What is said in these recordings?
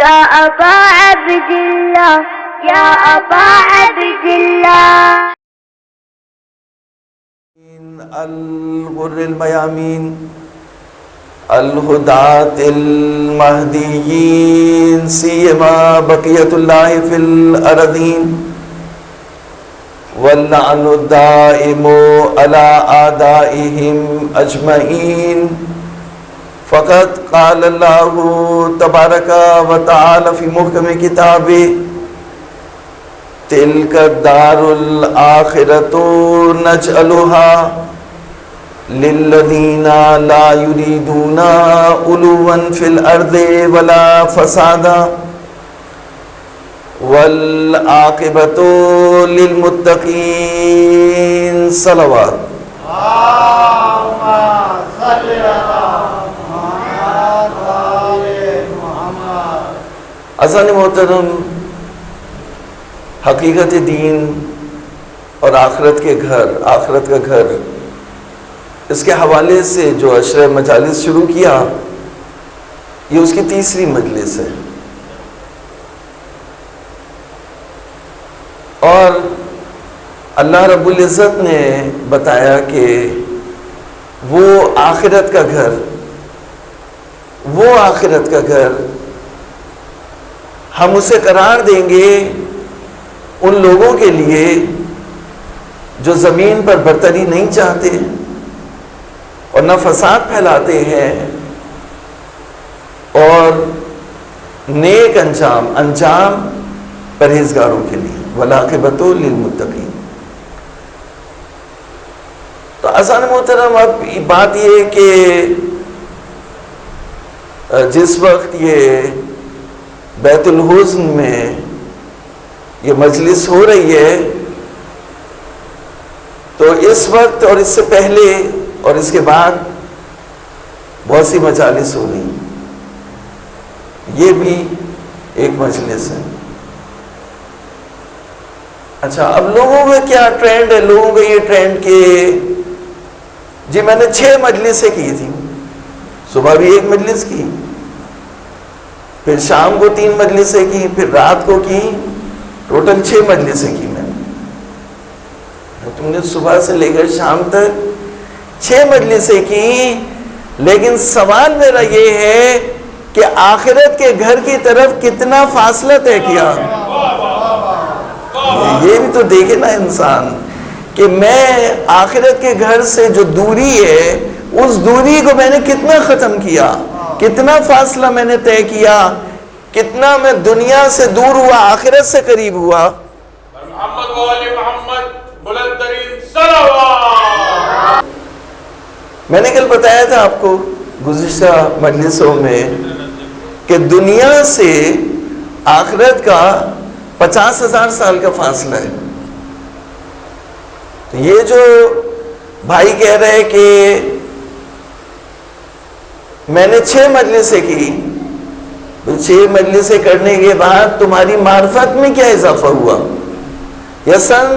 يا أبا عبد الله يا أبا عبد الله. الغر الميامين الهداة المهديين سيما بقية الله في الأرضين واللعن الدائم على أعدائهم أجمعين. فقد قال الله تبارك وتعالى في محكم كتابه تلك الدار الآخرة نجعلها للذين لا يريدون علوا في الأرض ولا فسادا والعاقبة للمتقين. صلوات. اللهم صل على محمد وآل محمد. عزیزان محترم، حقیقت دین اور آخرت کے گھر، آخرت کا گھر، اس کے حوالے سے جو عشرہ مجالس شروع کیا، یہ اس کی تیسری مجلس ہے. اور اللہ رب العزت نے بتایا کہ وہ آخرت کا گھر، وہ آخرت کا گھر ہم اسے قرار دیں گے ان لوگوں کے لیے جو زمین پر برتری نہیں چاہتے اور نہ فساد پھیلاتے ہیں اور نیک انجام پرہیزگاروں کے لیے. والعاقبۃ للمتقین. تو عزیزان محترم، اب بات یہ ہے کہ جس وقت یہ بیت الحزن میں یہ مجلس ہو رہی ہے، تو اس وقت اور اس سے پہلے اور اس کے بعد بہت سی مجالس ہو رہی ہیں. یہ بھی ایک مجلس ہے. اچھا، اب لوگوں کا کیا ٹرینڈ ہے؟ لوگوں کا یہ ٹرینڈ کہ جی میں نے 6 مجلسیں کی تھی. صبح بھی ایک مجلس کی، پھر شام کو 3 مجلسیں کی، پھر رات کو کی، ٹوٹل 6 مجلسیں کی میں نے. تم نے صبح سے لے کر شام تک 6 مجلسیں کی، لیکن سوال میرا یہ ہے کہ آخرت کے گھر کی طرف کتنا فاصلہ طے کیا؟ یہ بھی تو دیکھے نا انسان کہ میں آخرت کے گھر سے جو دوری ہے، اس دوری کو میں نے کتنا ختم کیا، کتنا فاصلہ میں نے طے کیا، کتنا میں دنیا سے دور ہوا، آخرت سے قریب ہوا. محمد و آل محمد بلند ترین صلوات. میں نے کل بتایا تھا آپ کو گزشتہ مجلسوں میں کہ دنیا سے آخرت کا 50,000 سال کا فاصلہ ہے. تو یہ جو بھائی کہہ رہے کہ میں نے 6 مجلسیں کی، 6 مجلسیں کرنے کے بعد تمہاری معرفت میں کیا اضافہ ہوا؟ یا سن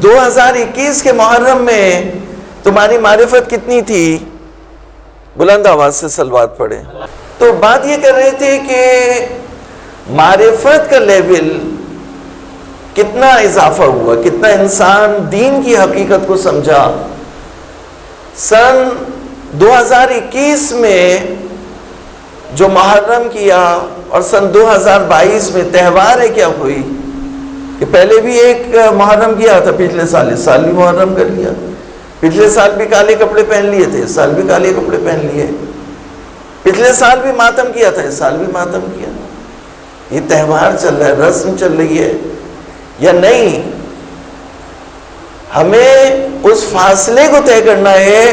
2021 کے محرم میں تمہاری معرفت کتنی تھی؟ بلند آواز سے صلوات پڑھیں. تو بات یہ کر رہے تھے کہ معرفت کا لیول کتنا اضافہ ہوا، کتنا انسان دین کی حقیقت کو سمجھا. سن 2021 میں جو محرم کیا اور سن 2022 میں تہوار ہے کیا ہوئی کہ پہلے بھی ایک محرم کیا تھا پچھلے سال، اس سال بھی محرم کر لیا. پچھلے سال بھی کالے کپڑے پہن لیے تھے، اس سال بھی کالے کپڑے پہن لیے. پچھلے سال بھی ماتم کیا تھا، اس سال بھی ماتم کیا. یہ تہوار چل رہا ہے، رسم چل رہی ہے یا نہیں؟ ہمیں اس فاصلے کو طے کرنا ہے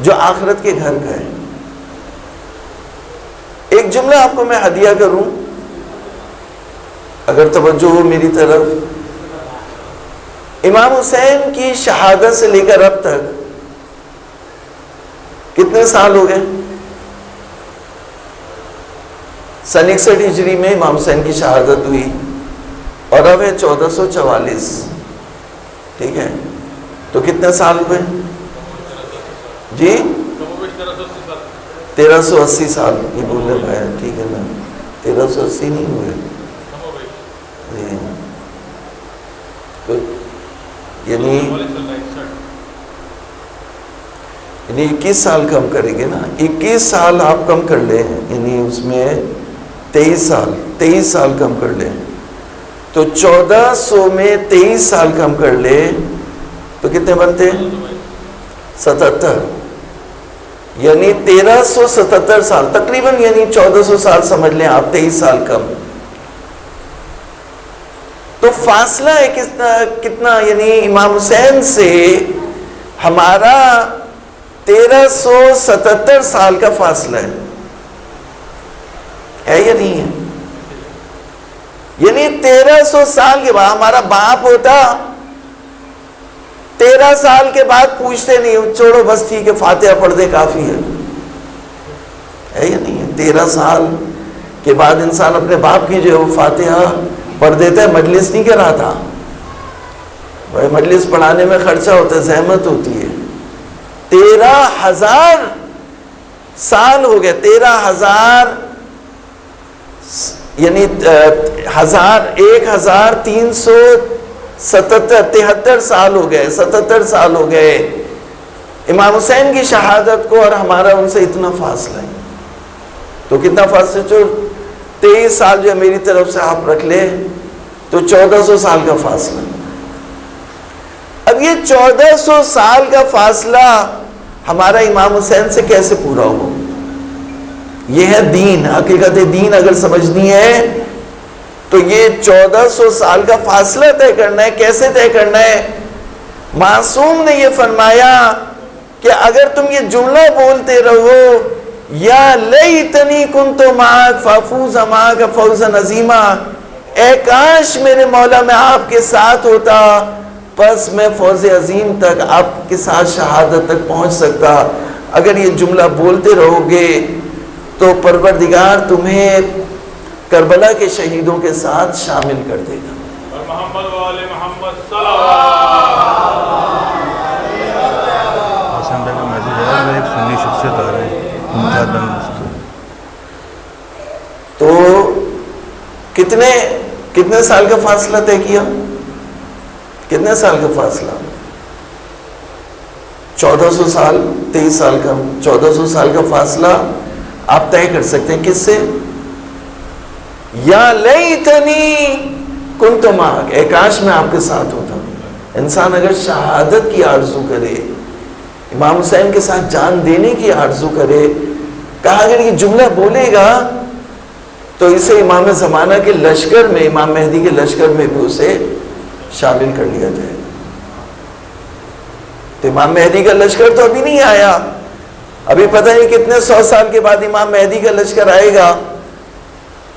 جو آخرت کے گھر کا ہے. ایک جملہ آپ کو میں ہدیہ کروں، اگر توجہ ہو میری طرف. امام حسین کی شہادت سے لے کر اب تک کتنے سال ہو گئے؟ سن 61 ہجری میں امام حسین کی شہادت ہوئی اور اب ہے 1444. ٹھیک ہے، تو کتنے سال ہوئے جی؟ 1380 سال. یہ بولنے میں ٹھیک ہے نا. 1380 نہیں ہوئے جی، یعنی 21 سال کم کریں گے نا، 21 سال آپ کم کر لیں، یعنی اس میں 23 سال کم کر لیں، تو 1400 میں 23 سال کم کر لیں تو کتنے بنتے ہیں؟ 77، یعنی 1377 سال تقریباً، یعنی 1400 سال سمجھ لیں آپ، 23 سال کم. تو فاصلہ ہے کتنا، یعنی امام حسین سے ہمارا 1377 سال کا فاصلہ ہے یا نہیں ہے؟ یعنی 1300 سال کے بعد ہمارا باپ ہوتا، 13 سال کے بعد پوچھتے نہیں، چھوڑو بس ٹھیک ہے فاتحہ پڑھ دے کافی ہے یا نہیں ہے؟ 13 سال کے بعد انسان اپنے باپ کی جو فاتحہ پڑھ دیتا ہے. مجلس نہیں کرا تھا بھائی، مجلس پڑھانے میں خرچہ ہوتا ہے، زحمت ہوتی ہے. 13,000 سال ہو گئے، 13,000 یعنی 1373 سال ہو گئے، 77 سال ہو گئے امام حسین کی شہادت کو، اور ہمارا ان سے اتنا فاصلہ ہے. تو کتنا فاصلہ؟ جو 23 سال جو میری طرف سے آپ رکھ لے تو 1400 سال کا فاصلہ. اب یہ 1400 سال کا فاصلہ ہمارا امام حسین سے کیسے پورا ہو؟ یہ ہے دین، حقیقت دین اگر سمجھنی ہے تو یہ 1400 سال کا فاصلہ طے کرنا ہے. کیسے طے کرنا ہے؟ معصوم نے یہ فرمایا کہ اگر تم یہ جملہ بولتے رہو، یا لیتنی کنت معک فافوز معک فوزا عظیما، اے کاش میرے مولا میں آپ کے ساتھ ہوتا، پس میں فوز عظیم تک، آپ کے ساتھ شہادت تک پہنچ سکتا. اگر یہ جملہ بولتے رہو گے تو پروردگار تمہیں کربلا کے شہیدوں کے ساتھ شامل کر دے گا. اور محمد و آل محمد صلی اللہ حسن بھائی کا میسج ہے، وہ ایک سنی شخصیت آ رہے ہیں ممتاز بن مسلم. تو کتنے سال کا فاصلہ طے کیا؟ کتنے سال کا فاصلہ؟ 1400 سال، 23 سال کا، 1400 سال کا فاصلہ آپ طے کر سکتے ہیں. کس سے؟ یا لیتنی کنت معک، اے کاش میں آپ کے ساتھ ہوتا. انسان اگر شہادت کی آرزو کرے، امام حسین کے ساتھ جان دینے کی آرزو کرے، کہا اگر یہ جملہ بولے گا تو اسے امام زمانہ کے لشکر میں، امام مہدی کے لشکر میں بھی اسے شامل کر لیا جائے. تو امام مہدی کا لشکر تو ابھی نہیں آیا، ابھی پتہ نہیں کتنے 100 سال کے بعد امام مہدی کا لشکر آئے گا.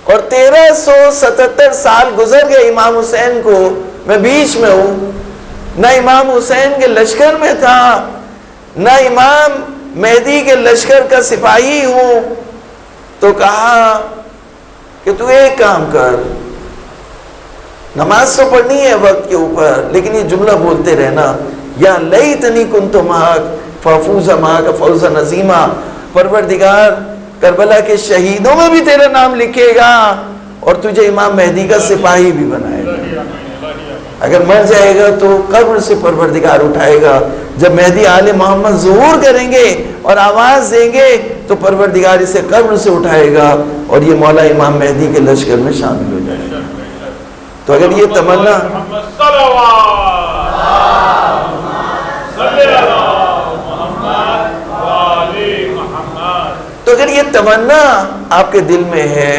اور 1377 سال گزر گئے امام حسین کو، میں بیچ میں ہوں، نہ امام حسین کے لشکر میں تھا، نہ امام مہدی کے لشکر کا سپاہی ہوں. تو کہا کہ تو ایک کام کر، نماز تو پڑھنی ہے وقت کے اوپر، لیکن یہ جملہ بولتے رہنا، یا لیتنی کنت معک فافوز معک فوزا عظیما، پروردگار کربلا کے شہیدوں میں بھی تیرا نام لکھے گا اور تجھے امام مہدی کا سپاہی بھی بنائے گا. اگر مر جائے گا تو قبر سے پروردگار اٹھائے گا. جب مہدی آل محمد ظہور کریں گے اور آواز دیں گے تو پروردگار اسے قبر سے اٹھائے گا اور یہ مولا امام مہدی کے لشکر میں شامل ہو جائے گا. تو اگر یہ تمنا آپ کے دل میں ہے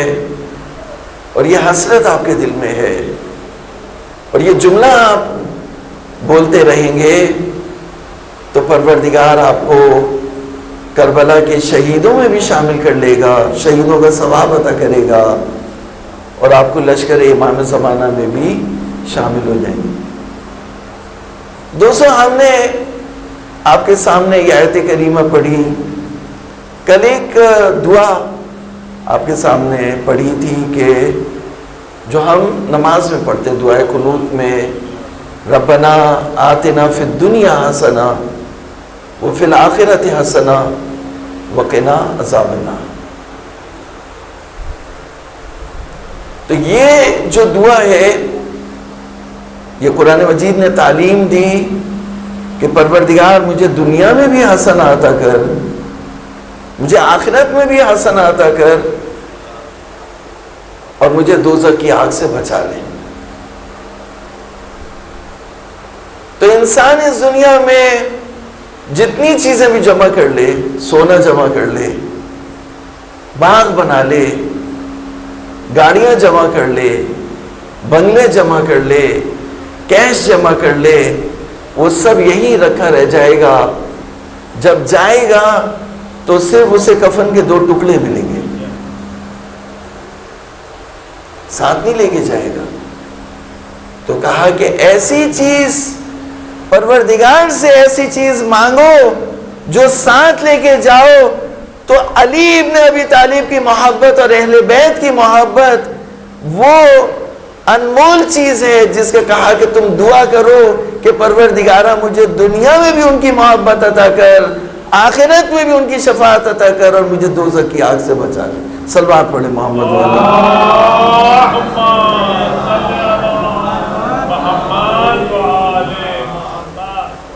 اور یہ حسرت آپ کے دل میں ہے اور یہ جملہ آپ بولتے رہیں گے تو پروردگار آپ کو کربلا کے شہیدوں میں بھی شامل کر لے گا، شہیدوں کا ثواب عطا کرے گا اور آپ کو لشکر امام زمانہ میں بھی شامل ہو جائیں گے. دوستو، ہم نے آپ کے سامنے یہ آیت کریمہ پڑھی. کل ایک دعا آپ کے سامنے پڑھی تھی کہ جو ہم نماز میں پڑھتے ہیں دعائے قنوت میں، ربنا آتنا فی الدنیا حسنہ وفی الآخرۃ حسنہ وقنا عذاب النار. تو یہ جو دعا ہے یہ قرآن مجید نے تعلیم دی کہ پروردگار مجھے دنیا میں بھی حسن عطا کر، مجھے آخرت میں بھی حسن عطا کر، اور مجھے دوزخ کی آگ سے بچا لے۔ تو انسان اس دنیا میں جتنی چیزیں بھی جمع کر لے، سونا جمع کر لے، باغ بنا لے، گاڑیاں جمع کر لے، بنگلے جمع کر لے، کیش جمع کر لے، وہ سب یہی رکھا رہ جائے گا۔ جب جائے گا تو صرف اسے کفن کے 2 ٹکڑے ملیں گے، ساتھ نہیں لے کے جائے گا۔ تو کہا کہ ایسی چیز پروردگار سے ایسی چیز مانگو جو ساتھ لے کے جاؤ۔ تو علی ابن ابی طالب کی محبت اور اہل بیت کی محبت وہ انمول چیز ہے جس کا کہا کہ تم دعا کرو کہ پروردگارہ مجھے دنیا میں بھی ان کی محبت عطا کر، آخرت میں بھی ان کی شفاعت عطا کر، اور مجھے دوزخ کی آگ سے بچا لے۔ صلوات پڑھیں محمد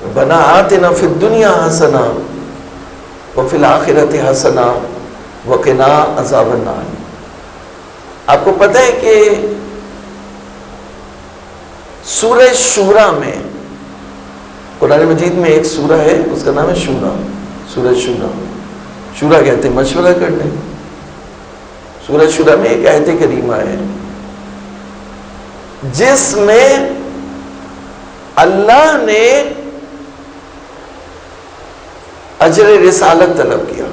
ربنا آتنا فی الدنیا حسنہ وفی الآخرۃ حسنہ وقنا عذاب النار۔ آپ کو پتہ ہے کہ سورہ شورا میں، قرآن مجید میں ایک سورہ ہے اس کا نام ہے شورا، سورہ شورا۔ شورا کہتے ہیں مشورہ کرنے۔ سورہ شورا میں ایک آیت کریمہ ہے جس میں اللہ نے اجر رسالت طلب کیا۔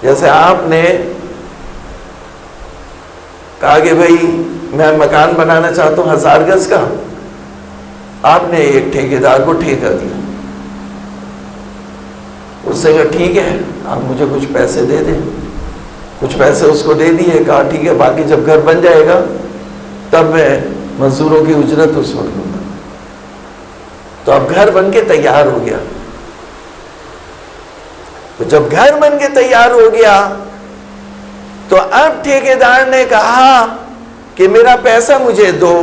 جیسے آپ نے کہا کہ بھائی میں مکان بنانا چاہتا ہوں 1000 گز کا، آپ نے ایک ٹھیکیدار کو ٹھیکہ دیا، اس سے کہا ٹھیک ہے آپ مجھے کچھ پیسے دے دیں، کچھ پیسے اس کو دے دیے، کہا ٹھیک ہے باقی جب گھر بن جائے گا تب میں مزدوروں کی اجرت اس وقت لوں گا۔ تو اب گھر بن کے تیار ہو گیا۔ تو جب گھر بن کے تیار ہو گیا تو اب ٹھیکیدار نے کہا کہ میرا پیسہ مجھے دو۔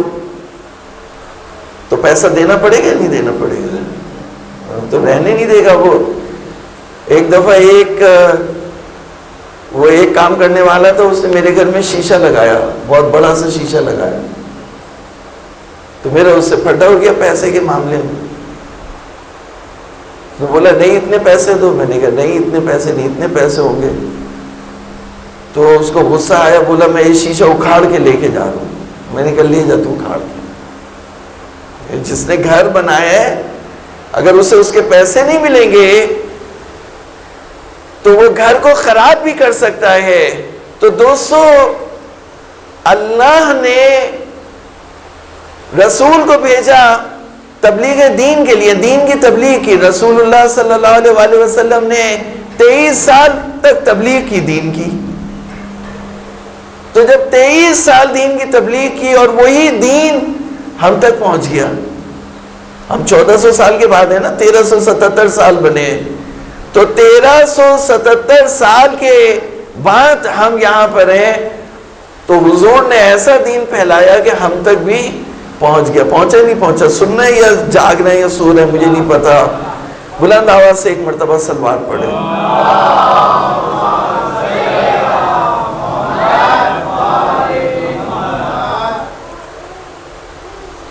تو پیسہ دینا پڑے گا نہیں دینا پڑے گا؟ تو رہنے نہیں دے گا وہ۔ ایک دفعہ وہ ایک کام کرنے والا تھا، اس نے میرے گھر میں شیشہ لگایا، بہت بڑا سا شیشہ لگایا، تو میرا اس سے پھڈا ہو گیا پیسے کے معاملے میں۔ تو بولا نہیں اتنے پیسے دو، میں نے کہا نہیں اتنے پیسے نہیں، اتنے پیسے ہوں گے۔ تو اس کو غصہ آیا، بولا میں یہ شیشہ اکھاڑ کے لے کے جا رہا ہوں۔ میں نے کہا لے جا تو اکھاڑ کے۔ جس نے گھر بنایا ہے اگر اسے اس کے پیسے نہیں ملیں گے تو وہ گھر کو خراب بھی کر سکتا ہے۔ تو دوستو اللہ نے رسول کو بھیجا تبلیغ دین کے لیے، دین کی تبلیغ کی۔ رسول اللہ صلی اللہ علیہ وسلم نے 23 سال تک تبلیغ کی دین کی۔ تو جب 23 سال دین کی تبلیغ کی اور وہی دین ہم تک پہنچ گیا، ہم 1400 سال کے بعد ہیں نا، 1377 سال بنے، تو 1377 سال کے بعد ہم یہاں پر ہیں۔ تو حضور نے ایسا دین پھیلایا کہ ہم تک بھی پہنچ گیا۔ پہنچا نہیں پہنچا، سننا ہے یا جاگنا ہے یا سو رہے ہیں مجھے نہیں پتا۔ بلند آواز سے ایک مرتبہ صلوات پڑھیں۔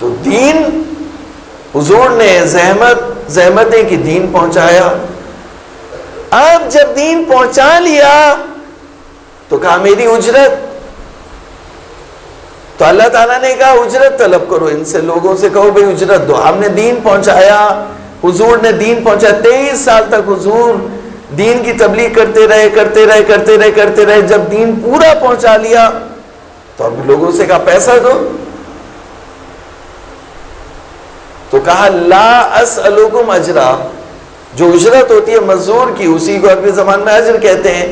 تو دین حضور نے زحمتیں کی دین پہنچایا۔ اب جب دین پہنچا لیا تو کہا میری اجرت۔ تو اللہ تعالیٰ نے کہا اجرت طلب کرو ان سے، لوگوں سے کہو بھئی اجرت دو۔ ہم نے دین پہنچایا، حضور نے دین پہنچایا۔ 23 سال تک حضور دین کی تبلیغ کرتے رہے۔ جب دین پورا پہنچا لیا تو اب لوگوں سے کہا پیسہ دو۔ تو کہا لا اسألکم اجرا، جو اجرت ہوتی ہے مزدور کی اسی کو عربی زبان میں اجر کہتے ہیں۔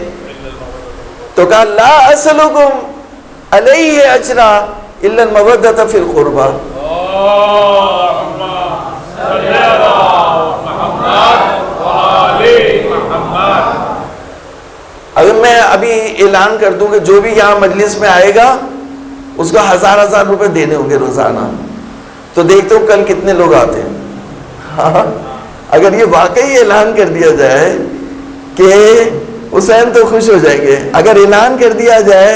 تو کہا لا اسألکم علیہ اجرا الا المودۃ فی القربى۔ اگر میں ابھی اعلان کر دوں کہ جو بھی یہاں مجلس میں آئے گا اس کو 1000 روپے دینے ہوں گے روزانہ، تو دیکھتے ہو کل کتنے لوگ آتے ہیں. ہاں اگر یہ واقعی اعلان کر دیا جائے کہ حسین تو خوش ہو جائیں گے. اگر اعلان کر دیا جائے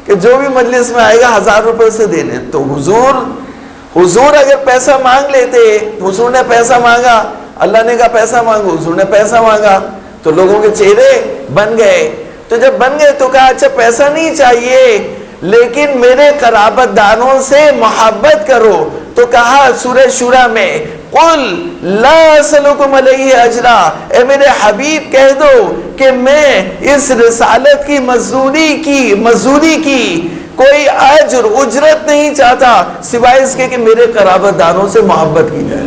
کہ جو بھی مجلس میں آئے گا 1000 روپے سے دینے، تو حضور اگر پیسہ مانگ لیتے، حضور نے پیسہ مانگا، اللہ نے کہا پیسہ مانگو، حضور نے پیسہ مانگا تو لوگوں کے چہرے بن گئے. تو جب بن گئے تو کہا اچھا پیسہ نہیں چاہیے لیکن میرے قرابت داروں سے محبت کرو. تو کہا سورہ شورى میں قل لا اسألکم علیہ اجرا، اے میرے حبیب کہہ دو کہ میں اس رسالت کی مزدوری کی کوئی اجر اجرت نہیں چاہتا سوائے اس کے کہ میرے قرابت داروں سے محبت کی جائے.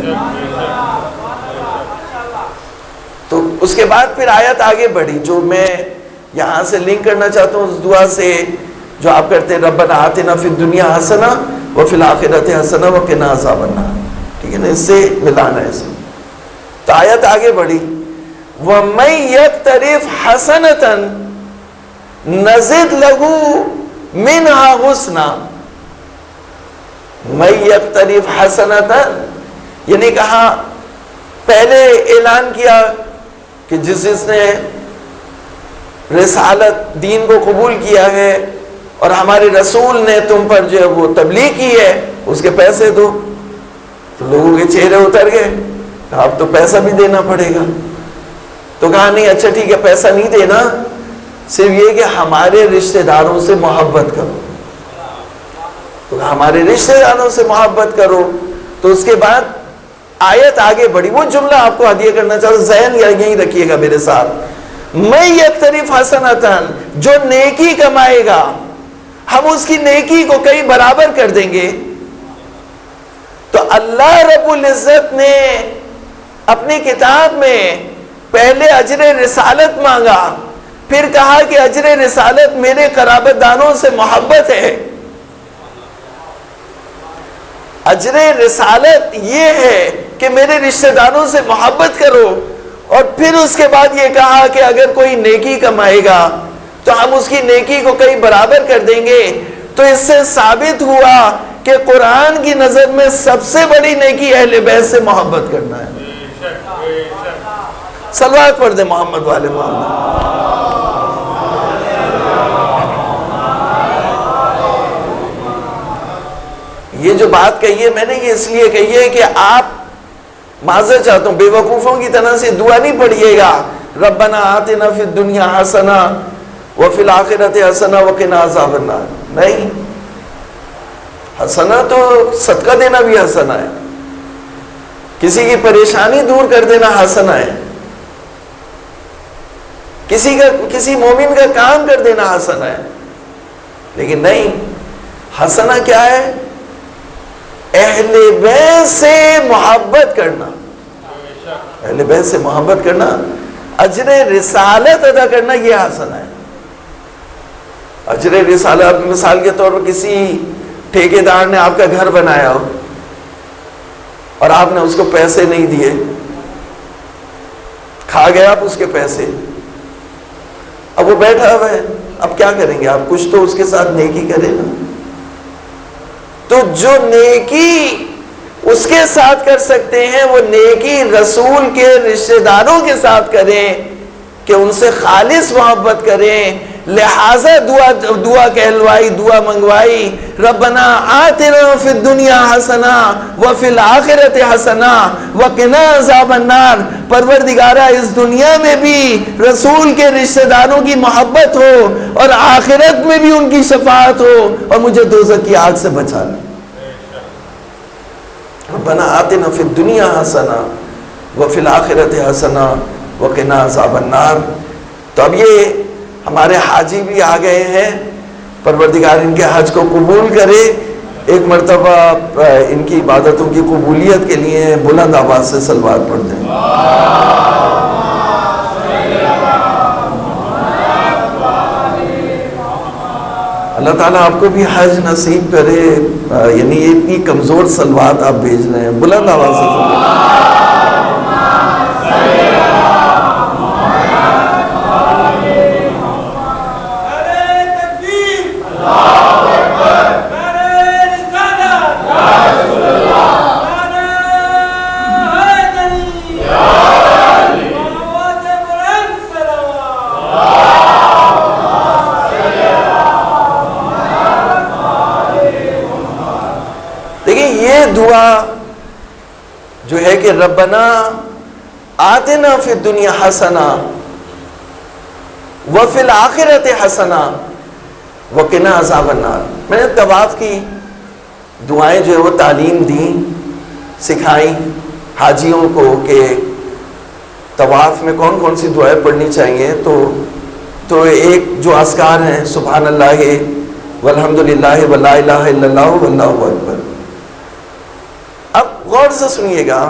تو اس کے بعد پھر آیت آگے بڑھی جو میں یہاں سے لنک کرنا چاہتا ہوں اس دعا سے جو آپ کرتے ہیں ربنا آتنا فی الدنیا حسنہ وفی الآخرۃ حسنہ وقنا عذاب النار. ٹھیک ہے نا، اس سے ملانا ہے. تو آیت آگے بڑھی وَمَن يَقْتَرِفْ حَسَنَةً نَزِدْ لَهُ مِنْهَا حُسْنًا. مَن يَقْتَرِفْ حَسَنَةً یعنی کہا پہلے اعلان کیا کہ جس نے رسالت دین کو قبول کیا ہے اور ہمارے رسول نے تم پر جو ہے وہ تبلیغ کی ہے اس کے پیسے دو. تو لوگوں کے چہرے اتر گئے، اب تو پیسہ بھی دینا پڑے گا. تو کہا نہیں اچھا ٹھیک ہے پیسہ نہیں دینا، صرف یہ کہ ہمارے رشتہ داروں سے محبت کرو. تو ہمارے رشتہ داروں سے محبت کرو. تو اس کے بعد آیت آگے بڑھی. وہ جملہ آپ کو ہدیہ کرنا چاہتا ہوں، ذہن یہی رکھیے گا میرے ساتھ. میں یقترف حسنتاً جو نیکی کمائے گا ہم اس کی نیکی کو کئی برابر کر دیں گے. تو اللہ رب العزت نے اپنی کتاب میں پہلے اجر رسالت مانگا، پھر کہا کہ اجر رسالت میرے قرابت داروں سے محبت ہے. اجر رسالت یہ ہے کہ میرے رشتہ داروں سے محبت کرو. اور پھر اس کے بعد یہ کہا کہ اگر کوئی نیکی کمائے گا تو ہم اس کی نیکی کو کئی برابر کر دیں گے. تو اس سے ثابت ہوا کہ قرآن کی نظر میں سب سے بڑی نیکی اہل بیت سے محبت کرنا ہے. صلوات پڑھ دیں محمد والے محمد. یہ جو بات کہی ہے میں نے یہ اس لیے کہی ہے کہ آپ معذرت چاہتا ہوں بے وقوفوں کی طرح سے دعا نہیں پڑھیے گا ربنا آتنا فی الدنیا حسنہ وفی الآخرۃ حسنہ وقنا عذاب النار. نہیں، حسنہ تو صدقہ دینا بھی حسنہ ہے، کسی کی پریشانی دور کر دینا حسنہ ہے، کسی مومن کا کام کر دینا حسنہ ہے. لیکن نہیں، حسنہ کیا ہے؟ اہل بیت سے محبت کرنا. اہل بیت سے محبت کرنا، اجر رسالت ادا کرنا، یہ حسنہ ہے. اجر رسالت مثال کے طور پر کسی ٹھیکیدار نے آپ کا گھر بنایا ہو اور آپ نے اس کو پیسے نہیں دیے، کھا گئے آپ اس کے پیسے، اب وہ بیٹھا ہوا ہے، اب کیا کریں گے آپ؟ کچھ تو اس کے ساتھ نیکی کرے نا. تو جو نیکی اس کے ساتھ کر سکتے ہیں وہ نیکی رسول کے رشتہ داروں کے ساتھ کریں کہ ان سے خالص محبت کریں. لہذا دعا کہلوائی، دعا منگوائی ربنا آتنا فی الدنیا حسنہ وفی الآخرۃ حسنہ وقنا عذاب النار. پروردگارہ اس دنیا میں بھی رسول کے رشتہ داروں کی محبت ہو اور آخرت میں بھی ان کی شفاعت ہو اور مجھے دوزخ کی آگ سے بچا لے. ربنا آتنا فی الدنیا حسنہ وفی الآخرۃ حسنہ وقنا عذاب النار. تو اب یہ ہمارے حاجی بھی آ گئے ہیں، پروردگار ان کے حج کو قبول کرے. ایک مرتبہ ان کی عبادتوں کی قبولیت کے لیے بلند آواز سے صلوات پڑھ دیں. اللہ تعالیٰ آپ کو بھی حج نصیب کرے. یعنی یہ اتنی کمزور صلوات آپ بھیج رہے ہیں، بلند آواز سے یہ دعا جو ہے کہ ربنا آتنا فی الدنیا حسنہ وفی الآخرۃ حسنہ وقنا عذاب النار. میں نے طواف کی دعائیں جو ہے وہ تعلیم دی، سکھائیں حاجیوں کو کہ طواف میں کون کون سی دعائیں پڑھنی چاہیے. تو ایک جو اذکار ہیں سبحان اللہ والحمد للہ ولا الہ الا اللہ واللہ اکبر. اب غور سے سنیے گا.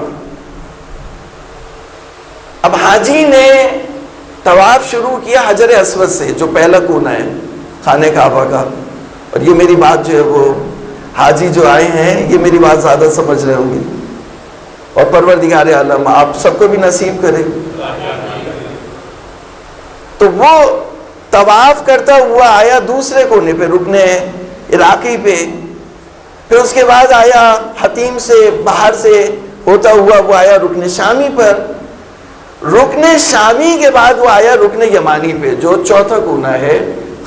اب حاجی نے طواف شروع کیا حجر اسود سے جو پہلا کونا ہے خانہ کعبہ کا. اور یہ میری بات جو ہے وہ حاجی جو آئے ہیں یہ میری بات زیادہ سمجھ رہے ہوں گے، اور پروردگار عالم آپ سب کو بھی نصیب کرے. تو وہ طواف کرتا ہوا آیا دوسرے کونے پہ رکن عراقی پہ، پھر اس کے بعد آیا حتیم سے باہر سے ہوتا ہوا وہ آیا رکن شامی پر. رکن شامی کے بعد وہ آیا رکن یمانی پہ جو چوتھا کونا ہے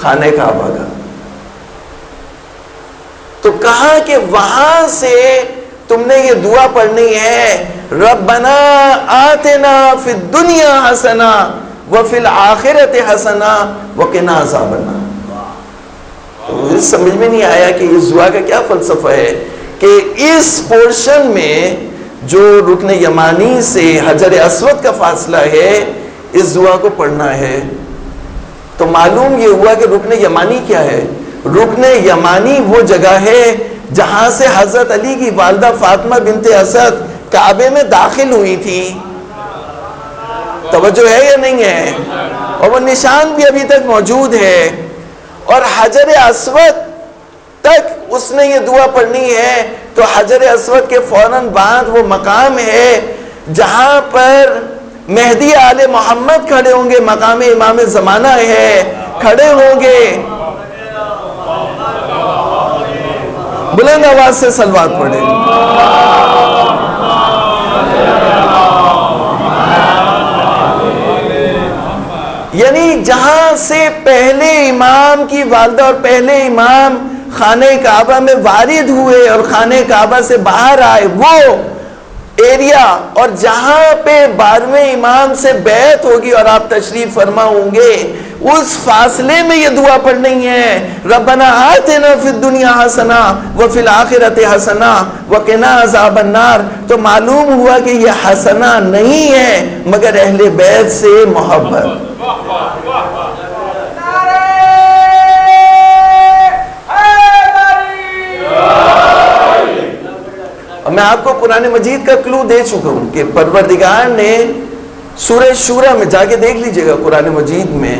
خانہ کعبہ کا. تو کہا کہ وہاں سے تم نے یہ دعا پڑھنی ہے ربنا آتنا فی الدنیا حسنہ وفی الآخرۃ حسنہ وقنا عذاب النار. تو مجھے سمجھ میں نہیں آیا کہ اس دعا کا کیا فلسفہ ہے کہ اس پورشن میں جو رکن یمانی سے حجر اسود کا فاصلہ ہے اس دعا کو پڑھنا ہے. تو معلوم یہ ہوا کہ رکن یمانی کیا ہے. رکن یمانی وہ جگہ ہے جہاں سے حضرت علی کی والدہ فاطمہ بنت اسد کعبے میں داخل ہوئی تھی. توجہ ہے یا نہیں ہے؟ اور وہ نشان بھی ابھی تک موجود ہے. اور حجر اسود تک اس نے یہ دعا پڑھنی ہے. تو حجر اسود کے فوراً بعد وہ مقام ہے جہاں پر مہدی آل محمد کھڑے ہوں گے. مقام امام زمانہ ہے، کھڑے ہوں گے. بلند آواز سے صلوات پڑھیں. یعنی جہاں سے پہلے امام کی والدہ اور پہلے امام خانہ کعبہ میں وارد ہوئے اور خانہ کعبہ سے باہر آئے وہ ایریا، اور جہاں پہ 12ویں امام سے بیعت ہوگی اور آپ تشریف فرما ہوں گے اس فاصلے میں یہ دعا پڑھنی ہے ربنا آتنا فی الدنیا حسنہ وفی الآخرۃ حسنہ وقنا عذاب النار. تو معلوم ہوا کہ یہ حسنہ نہیں ہے مگر اہل بیت سے محبت. اور میں آپ کو قرآن مجید کا کلو دے چکا ہوں کہ پروردگار نے سورہ شورى میں جا کے دیکھ لیجئے گا قرآن مجید میں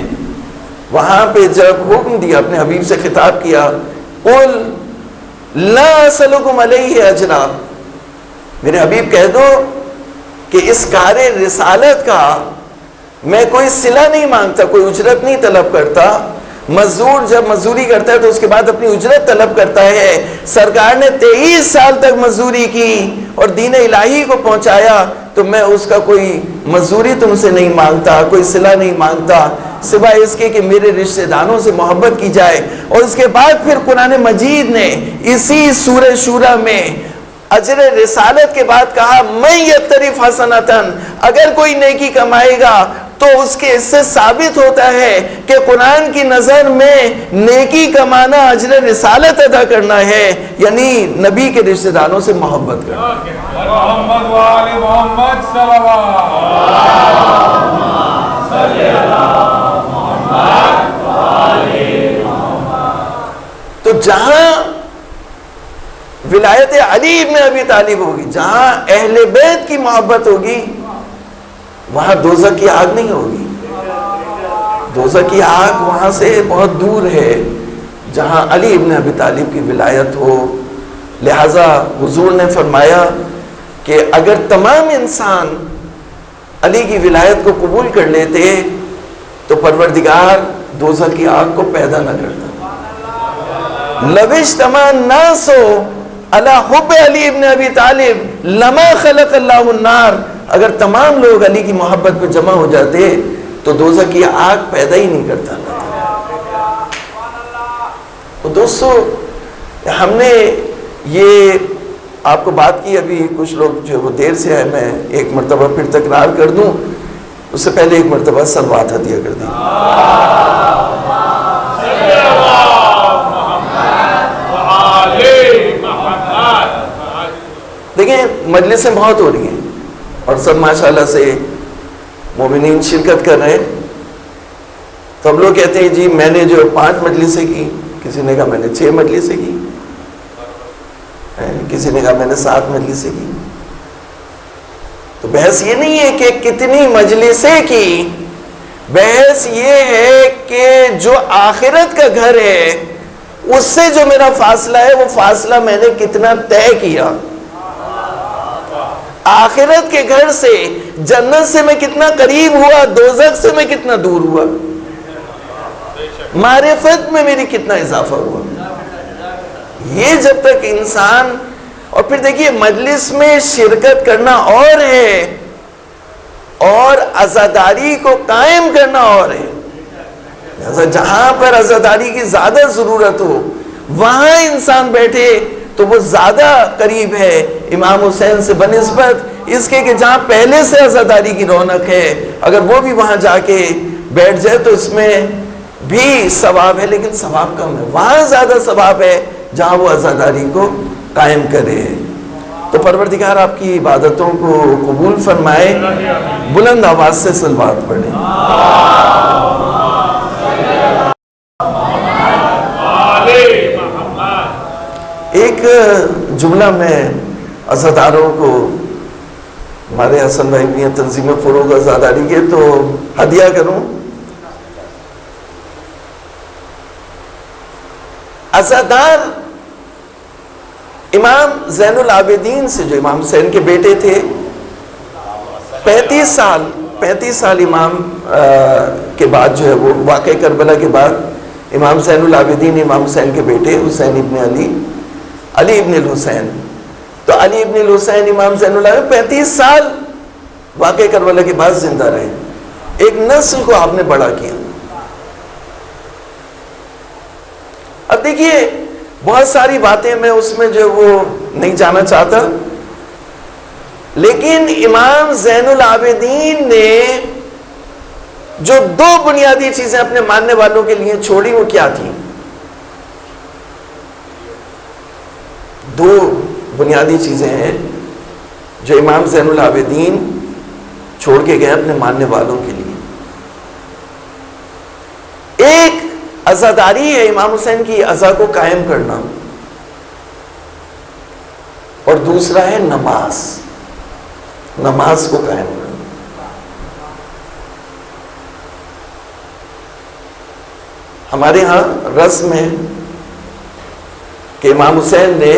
وہاں پہ جب حکم دیا اپنے حبیب سے خطاب کیا قل لا اسألکم علیہ اجرا، میرے حبیب کہہ دو کہ اس کار رسالت کا میں کوئی صلہ نہیں مانگتا، کوئی اجرت نہیں طلب کرتا. مزدور جب مزدوری کرتا ہے تو اس کے بعد اپنی اجرت طلب کرتا ہے. سرکار نے 23 سال تک مزدوری کی اور دین الہی کو پہنچایا، تو میں اس کا کوئی مزدوری تم سے نہیں مانگتا، کوئی صلہ نہیں مانگتا سوائے اس کے کہ میرے رشتہ داروں سے محبت کی جائے. اور اس کے بعد پھر قرآن مجید نے اسی سورہ شورى میں اجر رسالت کے بعد کہا من یقترف حسنۃ، اگر کوئی نیکی کمائے گا تو اس کے اس سے ثابت ہوتا ہے کہ قرآن کی نظر میں نیکی کمانا اجر رسالت ادا کرنا ہے، یعنی نبی کے رشتہ داروں سے محبت کرنا. محمد وآل محمد صلوات. تو جہاں ولایت علی ابن ابی طالب ہوگی، جہاں اہل بیت کی محبت ہوگی وہاں دوزخ کی آگ نہیں ہوگی. دوزخ کی آگ وہاں سے بہت دور ہے جہاں علی ابن ابی طالب کی ولایت ہو. لہذا حضور نے فرمایا کہ اگر تمام انسان علی کی ولایت کو قبول کر لیتے تو پروردگار دوزخ کی آگ کو پیدا نہ کرتا. لوش تمان ناسو علی حب علی ابن ابی طالب لما خلق اللہ النار. اگر تمام لوگ علی کی محبت پہ جمع ہو جاتے تو دوزخ کی آگ پیدا ہی نہیں کرتا اللہ. تو دوستو ہم نے یہ آپ کو بات کی, ابھی کچھ لوگ جو وہ دیر سے آئے, میں ایک مرتبہ پھر تکرار کر دوں, اس سے پہلے ایک مرتبہ صلوات ہدیہ کر دیں. دیکھیں مجلسیں بہت ہو رہی ہیں اور سب ماشاءاللہ سے مومنین شرکت کر رہے ہیں. تو ہم لوگ کہتے ہیں جی میں نے جو 5 مجلسیں کی, کسی نے کہا میں نے 6 مجلسیں کی, کسی نے کہا میں نے 7 مجلسیں کی. تو بحث یہ نہیں ہے کہ کتنی مجلسیں کی, بحث یہ ہے کہ جو آخرت کا گھر ہے اس سے جو میرا فاصلہ ہے وہ فاصلہ میں نے کتنا طے کیا. آخرت کے گھر سے جنت سے میں کتنا قریب ہوا, دوزخ سے میں کتنا دور ہوا, معرفت میں میری کتنا اضافہ ہوا. یہ جب تک انسان, اور پھر دیکھیے مجلس میں شرکت کرنا اور ہے اور عزاداری کو قائم کرنا اور ہے. جہاں پر عزاداری کی زیادہ ضرورت ہو وہاں انسان بیٹھے تو وہ زیادہ قریب ہے امام حسین سے بنسبت اس کے کہ جہاں پہلے سے عزاداری کی رونق ہے, اگر وہ بھی وہاں جا کے بیٹھ جائے تو اس میں بھی ثواب ہے, لیکن ثواب کم ہے. وہاں زیادہ ثواب ہے جہاں وہ عزاداری کو قائم کرے. تو پروردگار آپ کی عبادتوں کو قبول فرمائے. بلند آواز سے صلوات پڑھیں. ایک جملہ میں عزاداروں کو, ہمارے حسن بھائی بھی ہیں تنظیم فروغ عزاداری کے, تو ہدیہ کروں. عزادار امام زین العابدین سے, جو امام حسین کے بیٹے تھے, 35 سال امام کے بعد جو ہے وہ واقع کربلا کے بعد امام زین العابدین امام حسین کے بیٹے حسین ابن علی ابن الحسین, تو علی ابن الحسین امام زین العابدین 35 سال واقع کربلا کے بعد زندہ رہے. ایک نسل کو آپ نے بڑا کیا. اب دیکھیے بہت ساری باتیں میں اس میں جو وہ نہیں جانا چاہتا, لیکن امام زین العابدین نے جو 2 بنیادی چیزیں اپنے ماننے والوں کے لیے چھوڑی وہ کیا تھیں؟ 2 بنیادی چیزیں ہیں جو امام زین العابدین چھوڑ کے گئے اپنے ماننے والوں کے لیے. ایک عزاداری ہے, امام حسین کی عزا کو قائم کرنا, اور دوسرا ہے نماز کو قائم کرنا. ہمارے ہاں رسم ہے کہ امام حسین نے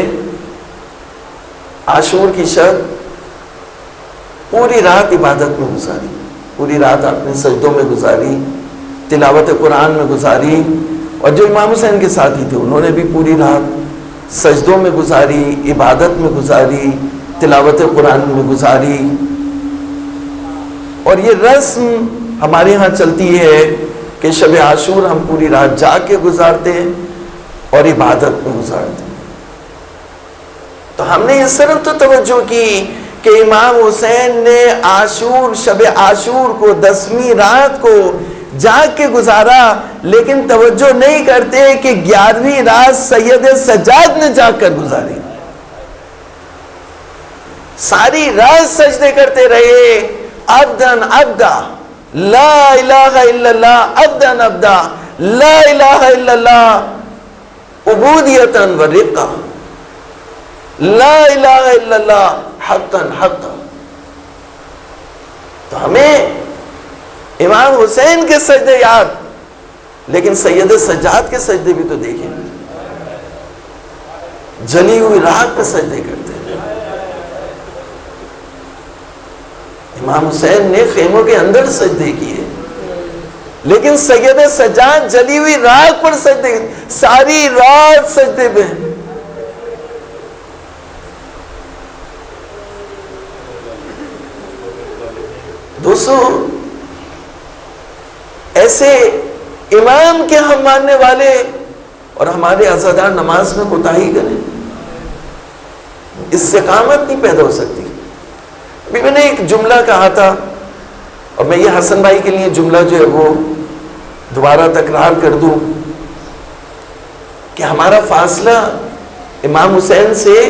عاشور کی شب پوری رات عبادت میں گزاری, پوری رات آپ نے سجدوں میں گزاری, تلاوت قرآن میں گزاری, اور جو امام حسین کے ساتھی تھے انہوں نے بھی پوری رات سجدوں میں گزاری, عبادت میں گزاری, تلاوت قرآن میں گزاری. اور یہ رسم ہمارے ہاں چلتی ہے کہ شب عاشور ہم پوری رات جاگ کے گزارتے ہیں اور عبادت میں گزارتے ہیں. تو ہم نے اس طرف تو توجہ کی کہ امام حسین نے شب عاشور کو 10ویں رات کو جاگ کے گزارا, لیکن توجہ نہیں کرتے کہ 11ویں رات سید سجاد نے جاگ کر گزاری. ساری رات سجدے کرتے رہے, عبدن عبدا لا الہ الا اللہ, عبدن عبدا لا الہ الا اللہ, عبودیتاً و رقا, لا الہ الا اللہ حقاً حقا. تو ہمیں امام حسین کے سجدے یاد, لیکن سید سجاد کے سجدے بھی تو دیکھیں, جلی ہوئی رات پہ سجدے کرتے ہیں. امام حسین نے خیموں کے اندر سجدے کیے, لیکن سید سجاد جلی ہوئی راکھ پر سجدے، ساری رات سجدے پہ. دوستو ایسے امام کے ہم ماننے والے اور ہمارے عزادار نماز میں کوتاہی کریں، استقامت نہیں پیدا ہو سکتی. ابھی میں نے ایک جملہ کہا تھا، اور میں یہ حسن بھائی کے لیے جملہ جو ہے وہ دوبارہ تکرار کر دوں کہ ہمارا فاصلہ امام حسین سے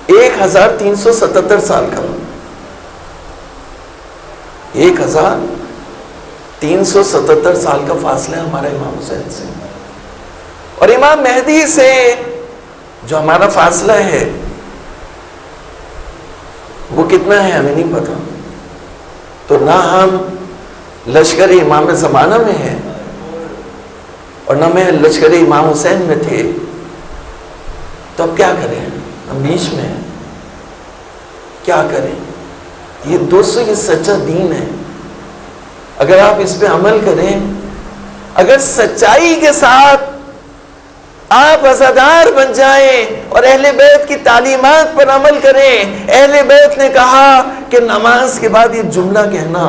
1377 سال کا، 1377 سال کا فاصلہ ہے ہمارا امام حسین سے. اور امام مہدی سے جو ہمارا فاصلہ ہے وہ کتنا ہے ہمیں نہیں پتا. تو نہ ہم لشکر امام زمانہ میں ہیں اور نہ میں لشکر امام حسین میں تھے. تو اب کیا کریں؟ ہم بیچ میں ہیں، کیا کریں؟ یہ دوستو یہ سچا دین ہے. اگر آپ اس پہ عمل کریں، اگر سچائی کے ساتھ آپ عزادار بن جائیں اور اہل بیت کی تعلیمات پر عمل کریں. اہل بیت نے کہا کہ نماز کے بعد یہ جملہ کہنا،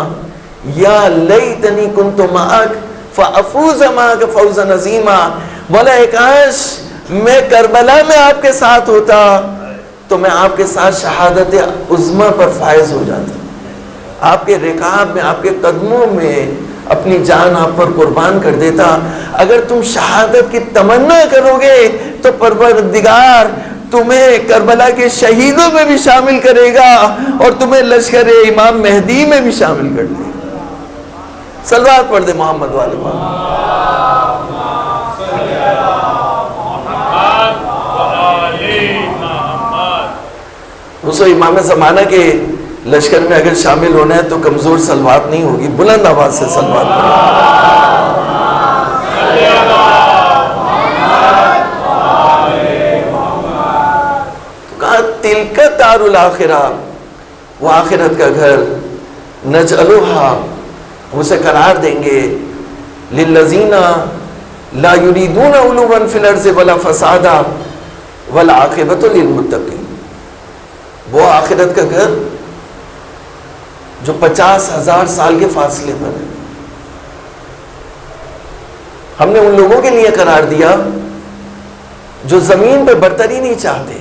یا لیتنی کنت معک فافوز معک فوزا عظیما. بولا کاش میں کربلا میں آپ کے ساتھ ہوتا تو میں آپ کے ساتھ شہادت عظمی پر فائز ہو جاتا. آپ کے رکاب میں، آپ کے قدموں میں اپنی جان آپ پر قربان کر دیتا. اگر تم شہادت کی تمنا کرو گے تو پروردگار تمہیں کربلا کے شہیدوں میں بھی شامل کرے گا اور تمہیں لشکر امام مہدی میں بھی شامل کر دے گا. صلوات پڑھ دے محمد والے دوستو امام زمانہ کے لشکر میں اگر شامل ہونا ہے تو کمزور صلوات نہیں ہوگی، بلند آواز سے صلوات تو کہا تلک دار الاخرہ، وہ آخرت کا گھر، نجعلھا ہم اسے قرار دیں گے، للذین لا یریدون علوا فی الارض ولا فسادا والعاقبۃ للمتقین. وہ آخرت کا گھر جو 50,000 سال کے فاصلے پر ہے، ہم نے ان لوگوں کے لیے قرار دیا جو زمین پہ برتری نہیں چاہتے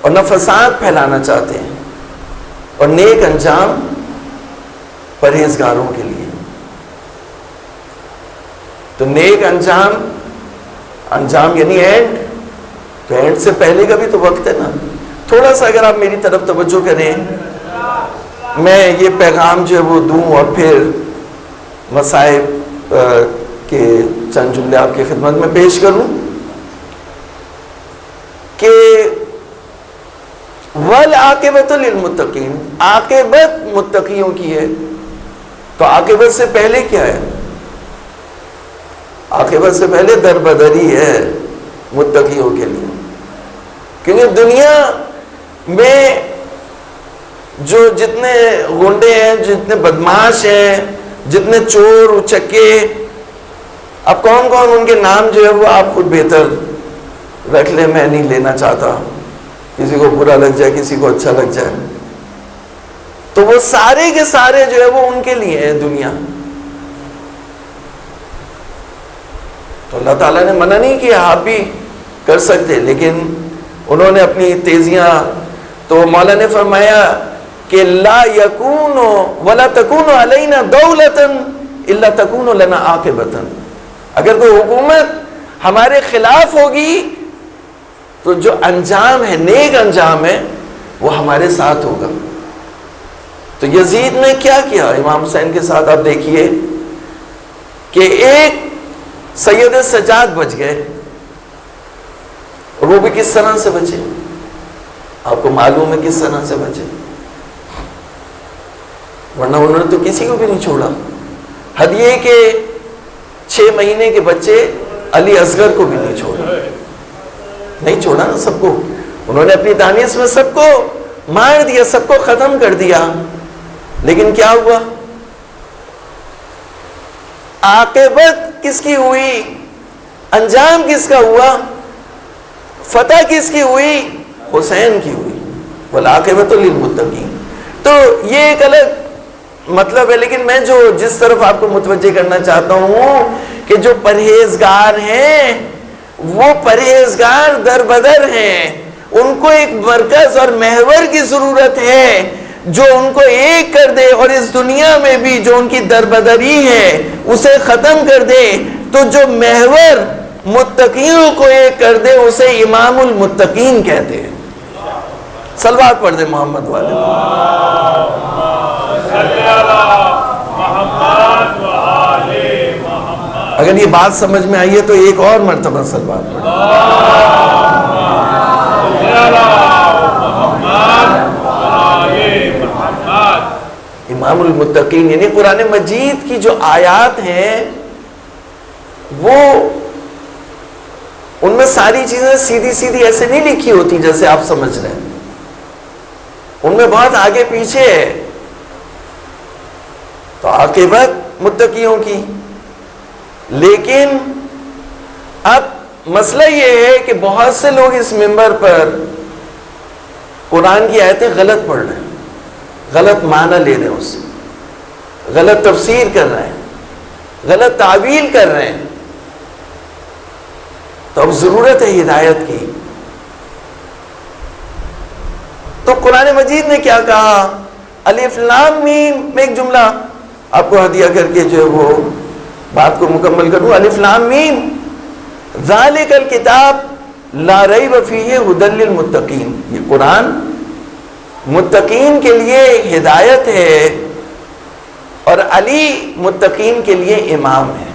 اور نہ فساد پھیلانا چاہتے ہیں، اور نیک انجام پرہیزگاروں کے لیے. تو نیک انجام یعنی اینڈ، تو اینڈ سے پہلے کا بھی تو وقت ہے نا. تھوڑا سا اگر آپ میری طرف توجہ کریں، میں یہ پیغام جو ہے وہ دوں اور پھر مصائب کے چند جملے آپ کی خدمت میں پیش کروں کہ والعاقبۃ للمتقین، عاقبت متقیوں کی ہے. تو عاقبت سے پہلے کیا ہے؟ عاقبت سے پہلے دربدری ہے متقیوں کے لیے. کیونکہ دنیا میں جو جتنے گنڈے ہیں، جتنے بدماش ہیں، جتنے چور اچکے، اب کون کون ان کے نام جو ہے وہ آپ خود بہتر رکھ لیں، میں نہیں لینا چاہتا، کسی کو برا لگ جائے کسی کو اچھا لگ جائے. تو وہ سارے کے سارے جو ہے وہ ان کے لیے ہے دنیا. تو اللہ تعالیٰ نے منع نہیں کیا، آپ بھی کر سکتے، لیکن انہوں نے اپنی تیزیاں. تو مولا نے فرمایا کہ لا یکون ولا تکون علینا دولتا الا تکون لنا عاقبتا. اگر کوئی حکومت ہمارے خلاف ہوگی تو جو انجام ہے، نیک انجام ہے، وہ ہمارے ساتھ ہوگا. تو یزید نے کیا کیا امام حسین کے ساتھ؟ آپ دیکھیے کہ ایک سید سجاد بچ گئے، اور وہ بھی کس طرح سے بچے؟ آپ کو معلوم ہے کس طرح سے بچے، ورنہ انہوں نے تو کسی کو بھی نہیں چھوڑا. حد یہ کہ 6 مہینے کے بچے علی اصغر کو بھی نہیں چھوڑا نا. سب کو انہوں نے اپنی دانش میں سب کو مار دیا، سب کو ختم کر دیا. لیکن کیا ہوا؟ عاقبت کس کی ہوئی؟ انجام کس کا ہوا؟ فتح کس کی ہوئی؟ حسین کی ہوئی. والعاقبۃ للمتقین. تو یہ ایک الگ مطلب ہے، لیکن میں جس طرف آپ کو متوجہ کرنا چاہتا ہوں کہ جو پرہیزگار ہیں وہ پرہیزگار در بدر ہیں. ان کو ایک مرکز اور محور کی ضرورت ہے جو ان کو ایک کر دے، اور اس دنیا میں بھی جو ان کی دربدری ہے اسے ختم کر دے. تو جو محور متقیوں کو ایک کر دے اسے امام المتقین کہتے ہیں. صلوات پڑھ دے محمد والے. اگر یہ بات سمجھ میں آئی ہے تو ایک اور مرتبہ صلوات پڑھ. امام المتقین یعنی قرآن مجید کی جو آیات ہیں وہ ان میں ساری چیزیں سیدھی سیدھی ایسے نہیں لکھی ہوتی جیسے آپ سمجھ رہے ہیں. ان میں بہت آگے پیچھے ہے. تو عاقبت متقیوں کی. لیکن اب مسئلہ یہ ہے کہ بہت سے لوگ اس منبر پر قرآن کی آیتیں غلط پڑھ رہے ہیں، غلط معنی لے رہے ہیں، اس سے غلط تفسیر کر رہے ہیں، غلط تعویل کر رہے ہیں. تو اب ضرورت ہے ہدایت کی. تو قرآن مجید نے کیا کہا؟ الف لام میم میں ایک جملہ آپ کو ہدیہ کر کے جو ہے وہ بات کو مکمل کروں. الف لام میم ذالک الکتاب لا ریب فیہ ھدی للمتقین. یہ قرآن متقین کے لیے ہدایت ہے اور علی متقین کے لیے امام ہے.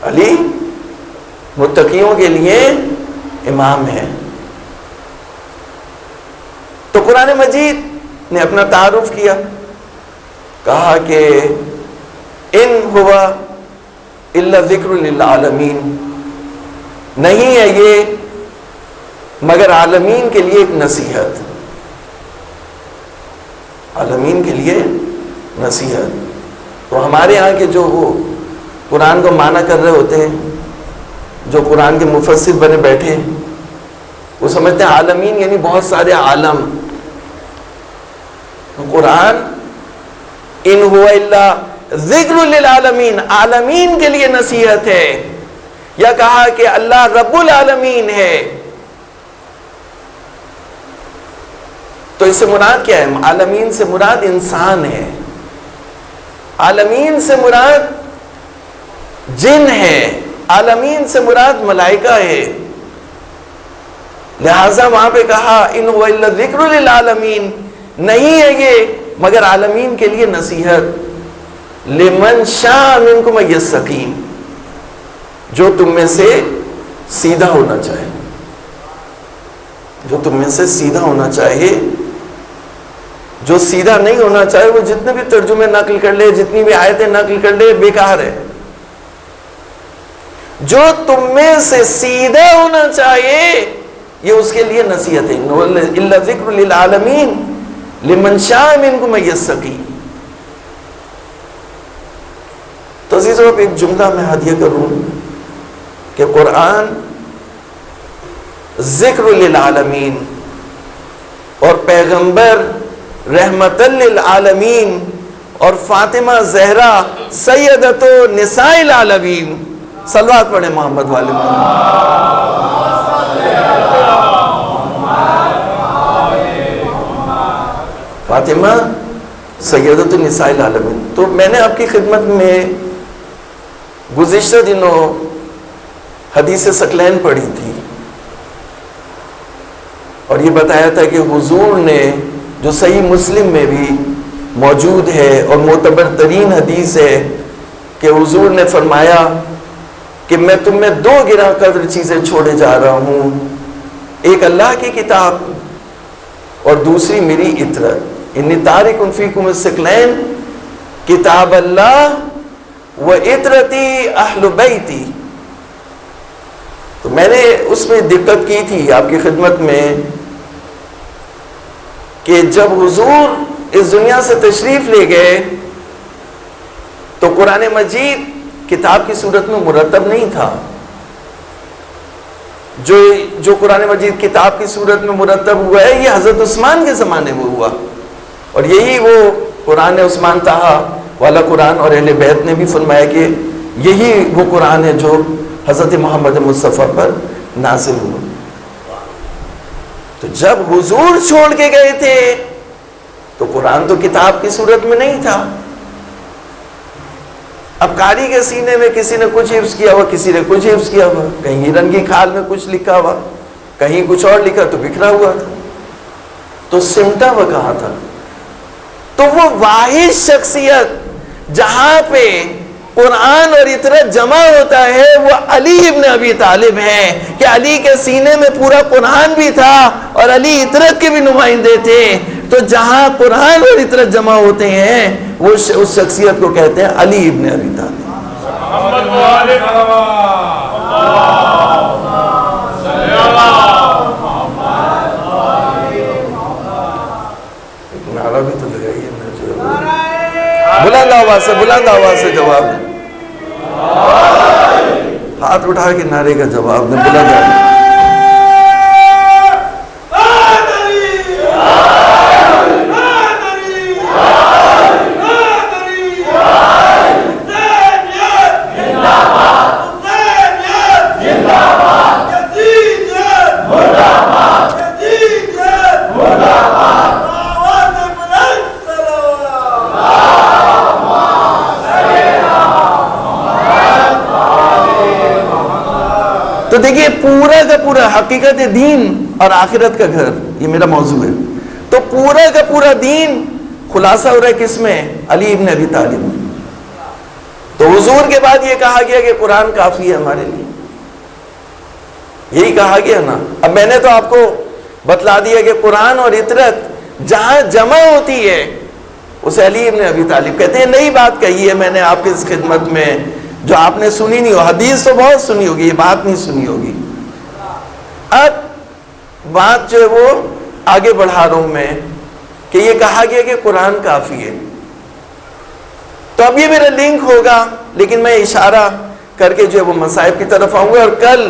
علی متقیوں کے لیے امام ہے. تو قرآن مجید نے اپنا تعارف کیا، کہا کہ ان ہوا الا ذکر للعالمین. نہیں ہے یہ مگر عالمین کے لیے ایک نصیحت. عالمین کے لیے نصیحت. تو ہمارے ہاں کے جو وہ قرآن کو معنی کر رہے ہوتے ہیں، جو قرآن کے مفسر بنے بیٹھے ہیں، وہ سمجھتے ہیں عالمین یعنی بہت سارے عالم. قرآن ان ہوا الا ذکر للعالمین، عالمین کے لیے نصیحت ہے. یا کہا کہ اللہ رب العالمین ہے. تو اس سے مراد کیا ہے؟ عالمین سے مراد انسان ہے، عالمین سے مراد جن ہے، عالمین سے مراد ملائکہ ہے. لہذا وہاں پہ کہا ان هو الا ذکر للعالمین، نہیں ہے یہ مگر عالمین کے لیے نصیحت. لمن شاء منکم ان یستقیم، جو تم میں سے سیدھا ہونا چاہے، جو تم میں سے سیدھا ہونا چاہے. جو سیدھا نہیں ہونا چاہے وہ جتنے بھی ترجمے نقل کر لے، جتنی بھی آیتیں نقل کر لے، بیکار ہے. جو تم میں سے سیدھا ہونا چاہیے یہ اس کے لیے نصیحت ہے. الا ذکر للعالمین لمن شاء منکم ان یستقیم. تو عزیزو اب ایک جملہ میں ہدیہ کروں کہ قرآن ذکر للعالمین اور پیغمبر رحمت للعالمین اور فاطمہ زہرا سیدۃ نساء العالمین. صلوات پڑھیں محمد والے محمد. فاطمہ سیدۃ نساء العالمین. تو میں نے آپ کی خدمت میں گزشتہ دنوں حدیث ثقلین پڑھی تھی اور یہ بتایا تھا کہ حضور نے، جو صحیح مسلم میں بھی موجود ہے اور معتبر ترین حدیث ہے، کہ حضور نے فرمایا کہ میں تم میں دو گراں قدر چیزیں چھوڑے جا رہا ہوں، ایک اللہ کی کتاب اور دوسری میری اطرت. انی تارک فیکم الثقلین کتاب اللہ و اطرتی اہل بیتی. تو میں نے اس میں دقت کی تھی آپ کی خدمت میں کہ جب حضور اس دنیا سے تشریف لے گئے تو قرآن مجید کتاب کی صورت میں مرتب نہیں تھا. جو قرآن مجید کتاب کی صورت میں مرتب ہوا ہے یہ حضرت عثمان کے زمانے میں ہوا, اور یہی وہ قرآن عثمان طہا والا قرآن, اور اہل بیت نے بھی فرمایا کہ یہی وہ قرآن ہے جو حضرت محمد مصطفیٰ پر نازل ہوا. تو جب حضور چھوڑ کے گئے تھے تو قرآن تو کتاب کی صورت میں نہیں تھا. اب قاری کے سینے میں کسی نے کچھ حفظ کیا ہوا, کسی نے کچھ حفظ کیا ہوا, کہیں ہرن کی کھال میں کچھ لکھا ہوا, کہیں کچھ اور لکھا, تو بکھرا ہوا تھا. تو سمٹا ہوا کہاں تھا؟ تو وہ واحد شخصیت جہاں پہ قرآن اور اطرت جمع ہوتا ہے وہ علی ابن ابی طالب ہے, کہ علی کے سینے میں پورا قرآن بھی تھا اور علی اطرت کے بھی نمائندے تھے. تو جہاں قرآن اور اطرت جمع ہوتے ہیں وہ اس شخصیت کو کہتے ہیں علی ابن ابی طالب. محمد والے نعرہ بھی تو لگائیے, بلند آواز سے جواب دیں, ہاتھ اٹھا کے نعرے کا جواب دیں, بلند آواز. تو دیکھیے پورا کا پورا حقیقت دین اور آخرت کا گھر, یہ میرا موضوع ہے. تو پورا کا پورا دین خلاصہ ہو رہا ہے کس میں؟ علی ابن ابی طالب. تو حضور کے بعد یہ کہا گیا کہ قرآن کافی ہے ہمارے لیے, یہی کہا گیا نا. اب میں نے تو آپ کو بتلا دیا کہ قرآن اور اطرت جہاں جمع ہوتی ہے اسے علی ابن ابی طالب کہتے ہیں. نئی بات کہی ہے میں نے آپ کی اس خدمت میں جو آپ نے سنی نہیں ہو. حدیث تو بہت سنی ہوگی, یہ بات نہیں سنی ہوگی. اب بات جو ہے وہ آگے بڑھا رہا ہوں میں کہ یہ کہا گیا کہ قرآن کافی ہے. تو اب یہ میرا لنک ہوگا, لیکن میں اشارہ کر کے جو ہے وہ مصائب کی طرف آؤں گا اور کل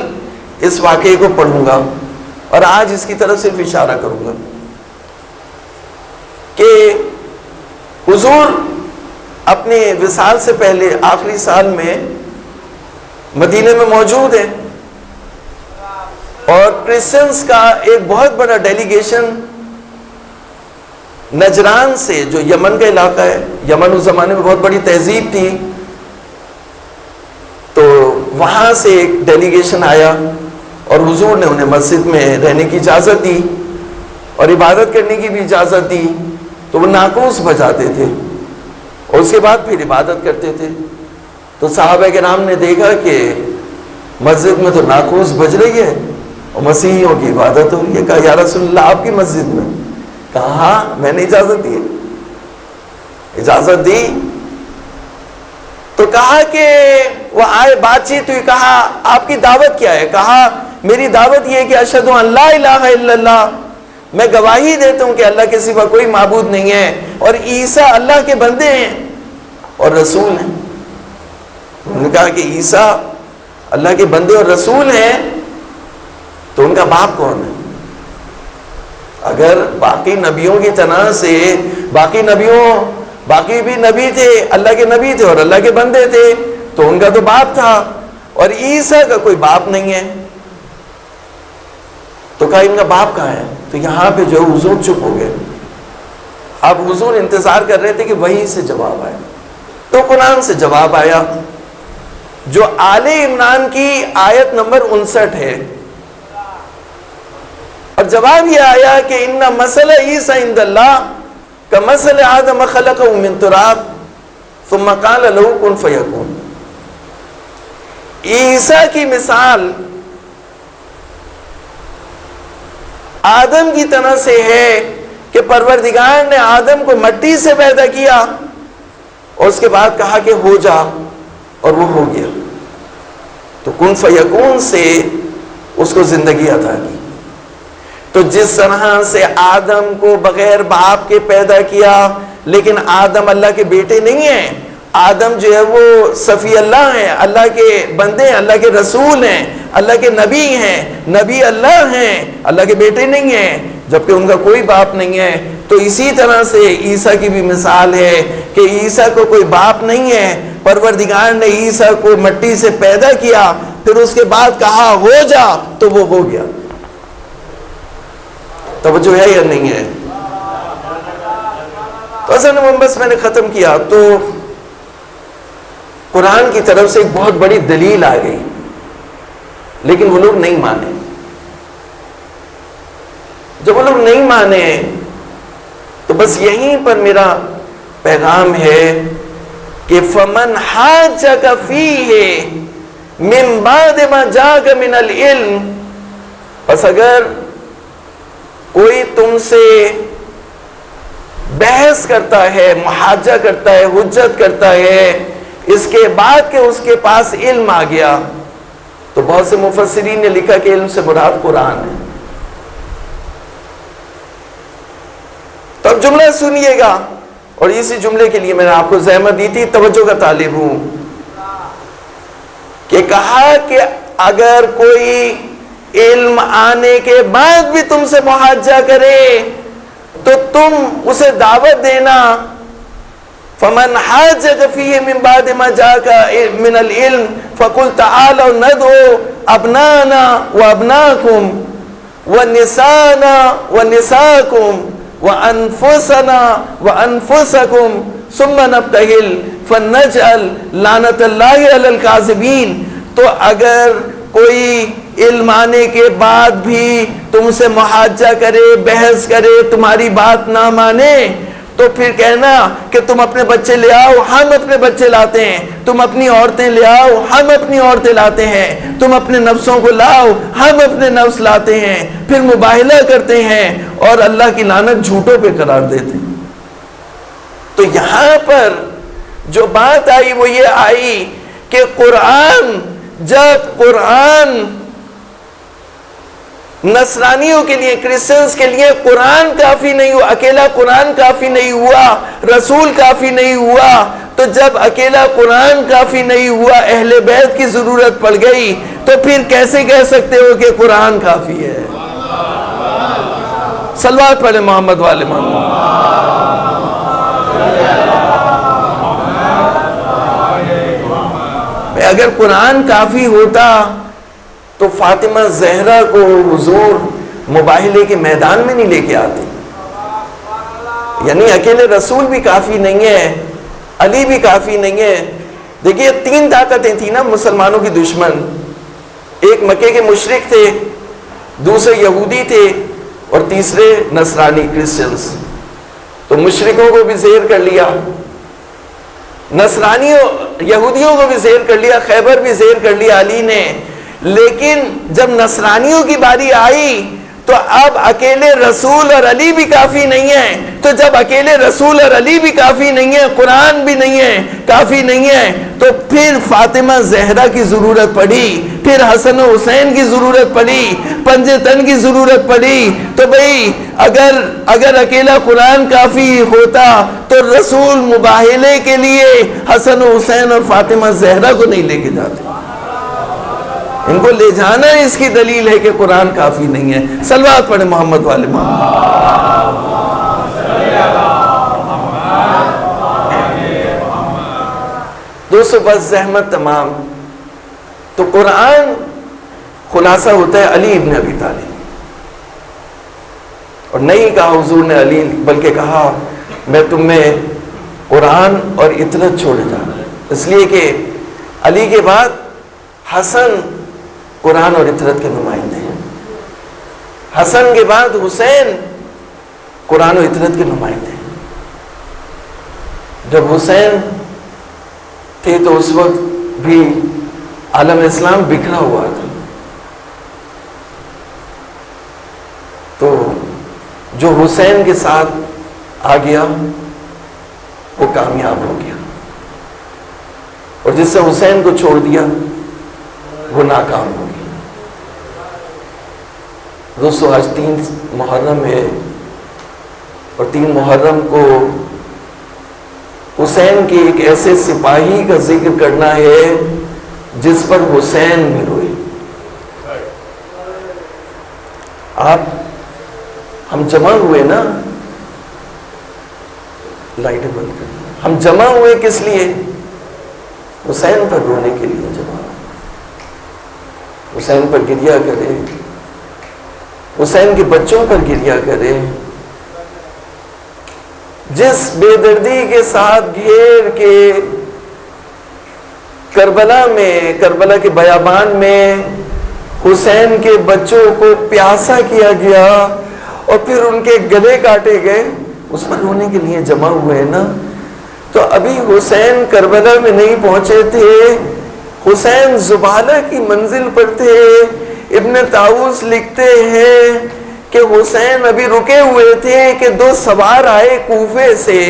اس واقعے کو پڑھوں گا, اور آج اس کی طرف صرف اشارہ کروں گا کہ حضور اپنے وصال سے پہلے آخری سال میں مدینے میں موجود ہیں, اور کرسچنز کا ایک بہت بڑا ڈیلیگیشن نجران سے, جو یمن کا علاقہ ہے, یمن اس زمانے میں بہت بڑی تہذیب تھی, تو وہاں سے ایک ڈیلیگیشن آیا اور حضور نے انہیں مسجد میں رہنے کی اجازت دی اور عبادت کرنے کی بھی اجازت دی. تو وہ ناقوس بجاتے تھے اور اس کے بعد پھر عبادت کرتے تھے. تو صحابہ کرام نے دیکھا کہ مسجد میں تو ناقوس بج رہی ہے اور مسیحیوں کی عبادت ہو رہی ہے. کہا یا رسول اللہ آپ کی مسجد میں؟ کہا ہاں میں نے اجازت دی, اجازت دی. تو کہا کہ وہ آئے بات چیت ہوئی, کہا آپ کی دعوت کیا ہے؟ کہا میری دعوت یہ ہے کہ اشہد ان لا الہ الا اللہ, میں گواہی دیتا ہوں کہ اللہ کے سوا کوئی معبود نہیں ہے اور عیسیٰ اللہ کے بندے ہیں اور رسول ہیں. انہوں نے کہا کہ عیسیٰ اللہ کے بندے اور رسول ہیں تو ان کا باپ کون ہے؟ اگر باقی نبیوں کی طرح سے باقی بھی نبی تھے, اللہ کے نبی تھے اور اللہ کے بندے تھے, تو ان کا تو باپ تھا, اور عیسیٰ کا کوئی باپ نہیں ہے. تو کہا ان کا باپ کہاں ہے؟ تو یہاں پہ جو حضور چپ ہو گئے. اب حضور انتظار کر رہے تھے کہ وہیں سے جواب آئے. تو قرآن سے جواب آیا جو آل عمران کی آیت نمبر 59 ہے, اور جواب یہ آیا کہ ان مثل عیسیٰ عند اللہ کمثل آدم خلقہ من تراب ثم قال له کن فیکون. عیسیٰ کی مثال آدم کی طرح سے ہے کہ پروردگار نے آدم کو مٹی سے پیدا کیا اور اس کے بعد کہا کہ ہو جا, اور وہ ہو گیا. تو کن فیکون سے اس کو زندگی عطا کی. تو جس طرح سے آدم کو بغیر باپ کے پیدا کیا, لیکن آدم اللہ کے بیٹے نہیں ہیں, آدم جو ہے وہ صفی اللہ ہیں، اللہ کے بندے ہیں، اللہ کے رسول ہیں، اللہ کے نبی ہیں، نبی اللہ ہیں، اللہ کے بیٹے نہیں ہیں، جبکہ ان کا کوئی باپ نہیں ہے۔ تو اسی طرح سے عیسیٰ کی بھی مثال ہے کہ عیسیٰ کو کوئی باپ نہیں ہے، پروردگار نے عیسیٰ کو مٹی سے پیدا کیا، پھر اس کے بعد کہا ہو جا تو وہ ہو گیا۔ توجہ ہے یا نہیں ہے؟ تو حضرت محمد میں نے ختم کیا تو قرآن کی طرف سے ایک بہت بڑی دلیل آ گئی، لیکن وہ لوگ نہیں مانے۔ جب وہ لوگ نہیں مانے تو بس یہیں پر میرا پیغام ہے کہ فَمَنْ حَاجَّكَ فِيهِ مِنْ بَعْدِ مَا جَاءَكَ مِنَ الْعِلْمِ، پس اگر کوئی تم سے بحث کرتا ہے، محاجہ کرتا ہے، حجت کرتا ہے، اس کے بعد کہ اس کے پاس علم آ گیا، تو بہت سے مفسرین نے لکھا کہ علم سے مراد قرآن ہے۔ تو اب جملہ سنیے گا، اور اسی جملے کے لیے میں نے آپ کو زحمت دی تھی، توجہ کا طالب ہوں، کہ کہا کہ اگر کوئی علم آنے کے بعد بھی تم سے محاجہ کرے تو تم اسے دعوت دینا۔ فَمَنْ حَاجَّكَ فِيهِ مِنْ بَعْدِ مَا جَاءَكَ مِنَ الْعِلْمِ فَقُلْ تَعَالَوْا نَدْعُوا أَبْنَاءَنَا وَأَبْنَاءَكُمْ وَنِسَاءَنَا وَنِسَاءَكُمْ وَأَنفُسَنَا وَأَنفُسَكُمْ ثُمَّ نَبْتَهِلْ فَنَجْعَلْ لَعْنَةَ اللَّهِ عَلَى الْكَاذِبِينَ۔ تو اگر کوئی علم آنے کے بعد بھی تم سے محاجہ کرے، بحث کرے، تمہاری بات نہ مانے، تو پھر کہنا کہ تم اپنے بچے لے آؤ، ہم اپنے بچے لاتے ہیں، تم اپنی عورتیں لے آؤ، ہم اپنی عورتیں لاتے ہیں، تم اپنے نفسوں کو لاؤ، ہم اپنے نفس لاتے ہیں، پھر مباہلہ کرتے ہیں اور اللہ کی لعنت جھوٹوں پہ قرار دیتے ہیں۔ تو یہاں پر جو بات آئی وہ یہ آئی کہ جب قرآن نصرانیوں کے لیے، کرسچنز کے لیے قرآن کافی نہیں ہوا، اکیلا قرآن کافی نہیں ہوا، رسول کافی نہیں ہوا، تو جب اکیلا قرآن کافی نہیں ہوا، اہل بیت کی ضرورت پڑ گئی، تو پھر کیسے کہہ سکتے ہو کہ قرآن کافی ہے؟ صلوات پڑھیں محمد والے محمد۔ اگر قرآن کافی ہوتا تو فاطمہ زہرا کو حضور مباہلے کے میدان میں نہیں لے کے آتے۔ یعنی اکیلے رسول بھی کافی نہیں ہے، علی بھی کافی نہیں ہے۔ دیکھیے 3 طاقتیں تھیں نا مسلمانوں کی دشمن، ایک مکے کے مشرک تھے، دوسرے یہودی تھے، اور تیسرے نصرانی کرسچنز۔ تو مشرکوں کو بھی زیر کر لیا، نصرانیوں یہودیوں کو بھی زیر کر لیا، خیبر بھی زیر کر لیا علی نے۔ لیکن جب نصرانیوں کی باری آئی تو اب اکیلے رسول اور علی بھی کافی نہیں ہے۔ تو جب اکیلے رسول اور علی بھی کافی نہیں ہے، قرآن بھی نہیں ہے، کافی نہیں ہے، تو پھر فاطمہ زہرا کی ضرورت پڑی، پھر حسن و حسین کی ضرورت پڑی، پنجے تن کی ضرورت پڑی۔ تو بھئی اگر اکیلا قرآن کافی ہوتا تو رسول مباہلے کے لیے حسن و حسین اور فاطمہ زہرا کو نہیں لے کے جاتے، ان کو لے جانا اس کی دلیل ہے کہ قرآن کافی نہیں ہے۔ صلوات پڑھیں محمد والے محمد۔ دوستو بس زحمت تمام۔ تو قرآن خلاصہ ہوتا ہے علی ابن ابی طالب، اور نہیں کہا حضور نے علی، بلکہ کہا میں تم میں قرآن اور اطرت چھوڑے جا رہا ہوں، اس لیے کہ علی کے بعد حسن قرآن اور اطرت کے نمائندے ہیں، حسن کے بعد حسین قرآن و اطرت کے نمائندے ہیں۔ جب حسین تھے تو اس وقت بھی عالم اسلام بکھرا ہوا تھا، تو جو حسین کے ساتھ آ گیا وہ کامیاب ہو گیا، اور جس سے حسین کو چھوڑ دیا وہ ناکام ہو گیا۔ دوستو آج 3 محرم ہے، اور 3 محرم کو حسین کے ایک ایسے سپاہی کا ذکر کرنا ہے جس پر حسین بھی روئے. ہم جمع ہوئے نا, لائٹیں بند کر, ہم جمع ہوئے کس لیے؟ حسین پر رونے کے لیے جمع. حسین پر گریہ کرے, حسین کے بچوں پر گریہ کرے. جس بے دردی کے ساتھ گھیر کے کربلا کے بیابان میں حسین کے بچوں کو پیاسا کیا گیا اور پھر ان کے گلے کاٹے گئے, اس پر رونے کے لیے جمع ہوئے نا. تو ابھی حسین کربلا میں نہیں پہنچے تھے, حسین زبالہ کی منزل پر تھے. ابن طاووس لکھتے ہیں کہ حسین ابھی رکے ہوئے تھے کہ 2 سوار آئے کوفے سے,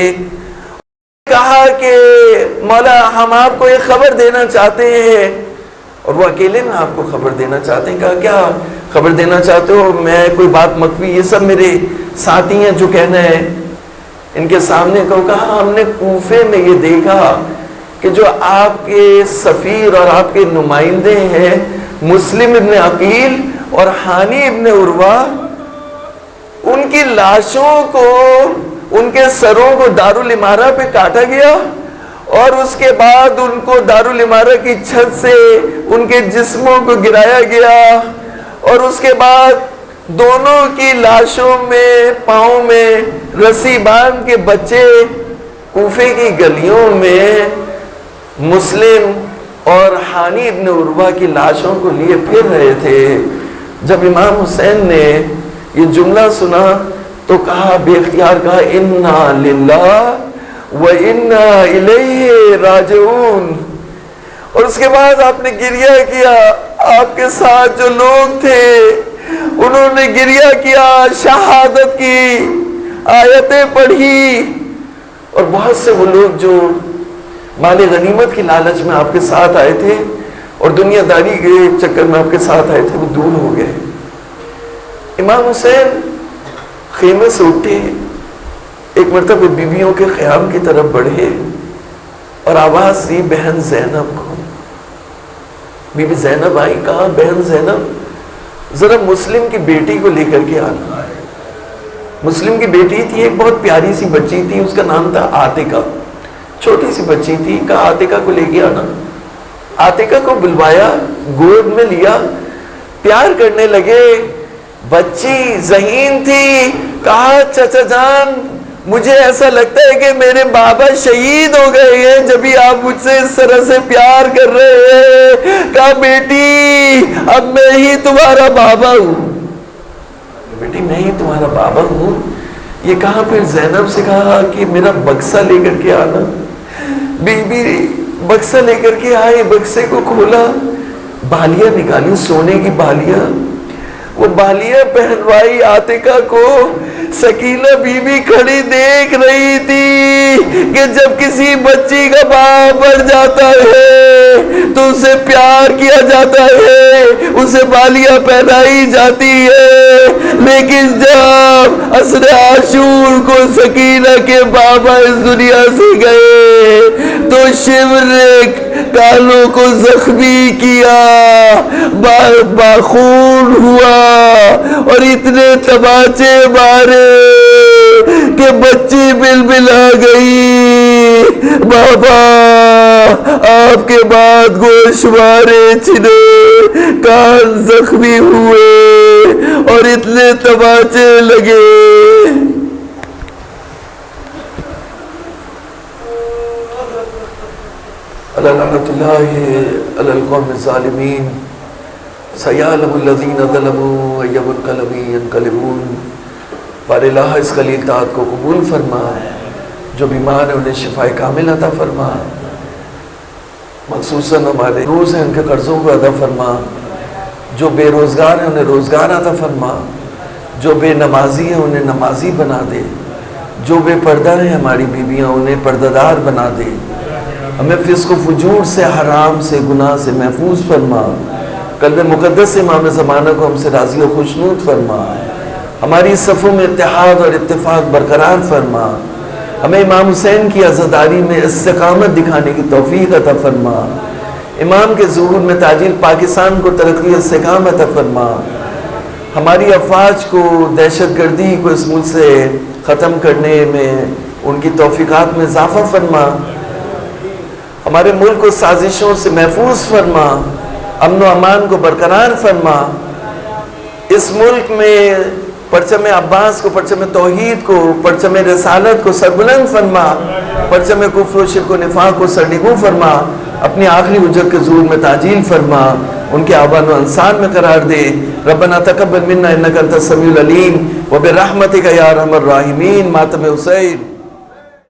کہا کہ مولا ہم آپ کو ایک خبر دینا چاہتے ہیں. اور وہ اکیلے میں آپ کو خبر دینا چاہتے ہیں. کہا کیا خبر دینا چاہتے ہو؟ میں کوئی بات مخفی, یہ سب میرے ساتھی ہیں جو کہنا ہے ان کے سامنے کہو. کہا ہم نے کوفے میں یہ دیکھا کہ جو آپ کے سفیر اور آپ کے نمائندے ہیں مسلم ابن عقیل اور حانی ابن عروہ, ان کی لاشوں کو, ان کے سروں کو دارالامارہ پہ کاٹا گیا اور اس کے بعد ان کو دارالامارہ کی چھت سے ان کے جسموں کو گرایا گیا اور اس کے بعد دونوں کی لاشوں میں پاؤں میں رسی باندھ کے بچے کوفے کی گلیوں میں مسلم اور حانی ابن عروہ کی لاشوں کو لیے پھر رہے تھے. جب امام حسین نے یہ جملہ سنا تو کہا, بے اختیار کہا, انا للہ وَإِنَّا إِلَيْهِ رَاجِعُونَ. اور اس کے بعد آپ نے گریہ کیا. آپ کے ساتھ جو لوگ تھے انہوں نے گریہ کیا, شہادت کی آیتیں پڑھی. اور بہت سے وہ لوگ جو مال غنیمت کی لالچ میں آپ کے ساتھ آئے تھے اور دنیا داری کے چکر میں آپ کے ساتھ آئے تھے, وہ دور ہو گئے. امام حسین خیمے سے اٹھے, ایک مرتبہ بیویوں کے خیام کی طرف بڑھے اور آواز دی بہن زینب کو. بی بی زینب آئی, کہا بہن زینب ذرا مسلم کی بیٹی کو لے کر کے آنا. مسلم کی بیٹی تھی, ایک بہت پیاری سی بچی تھی, اس کا نام تھا عاتقہ, چھوٹی سی بچی تھی. کہا عاتقہ کو لے کے آنا. عاتقہ کو بلوایا, گود میں لیا, پیار کرنے لگے. بچی ذہین تھی. کہا چچا جان مجھے ایسا لگتا ہے کہ میرے بابا شہید ہو گئے ہیں جبھی آپ مجھ سے اس طرح سے پیار کر رہے ہیں. کہا بیٹی اب میں ہی تمہارا بابا ہوں. بیٹی میں ہی تمہارا بابا ہوں. یہ کہا پھر زینب سے کہا کہ میرا بکسا لے کر کے آنا. بی بی بکسا لے کر کے آئے, بکسے کو کھولا, بالیاں نکالی, سونے کی بالیاں. وہ بالیاں پہنوائی عاتقہ کو. سکینہ بی بی کھڑی دیکھ رہی تھی کہ جب کسی بچی کا باپ مر جاتا ہے تو اسے پیار کیا جاتا ہے, اسے بالیاں پہنائی جاتی ہے. لیکن جب عصر عاشور کو سکینہ کے بابا اس دنیا سے گئے تو شیور نے کانوں کو زخمی کیا, باخون ہوا اور اتنے تماچے مارے کہ بچی بلبلا گئی. بابا آپ کے بعد گوشت مارے چھنے, کان زخمی ہوئے اور اتنے تماچے لگے. لعنت اللہ علی القوم الظالمین. سیعلم الذین ظلموا ای منقلب ینقلبون. بار الہ اس خلیل طاعت کو قبول فرما, جو بیمار ہیں انہیں شفاء کامل عطا فرما, مخصوصاً ہمارے روز ہیں ان کے قرضوں کو ادا فرما, جو بے روزگار ہیں انہیں روزگار عطا فرما, جو بے نمازی ہیں انہیں نمازی بنا دے, جو بے پردہ ہیں ہماری بیویاں انہیں پردہ بنا دے. ہمیں فسق و فجور سے, حرام سے, گناہ سے محفوظ فرما. قلب مقدس امام زمانہ کو ہم سے راضی و خوشنود فرما. ہماری صفوں میں اتحاد اور اتفاق برقرار فرما. ہمیں امام حسین کی عزاداری میں استقامت دکھانے کی توفیق عطا فرما، امام کے ظہور میں تاجیل پاکستان کو ترقی استقامت عطا فرما، ہماری افواج کو دہشت گردی کو اس ملک سے ختم کرنے میں ان کی توفیقات میں اضافہ فرما، ہمارے ملک کو سازشوں سے محفوظ فرما، امن و امان کو برقرار فرما، اس ملک میں پرچم عباس کو، پرچم توحید کو، پرچم رسالت کو سربلند فرما، پرچم کفر و شرک و نفاق کو سرنگوں فرما، اپنی آخری اجرت کے ظہور میں تعجیل فرما، ان کے آبان و انسان میں قرار دے۔ ربنا تقبل منا انک انت السمیع العلیم وبرحمتک یا ارحم الراحمین۔ ماتم حسین۔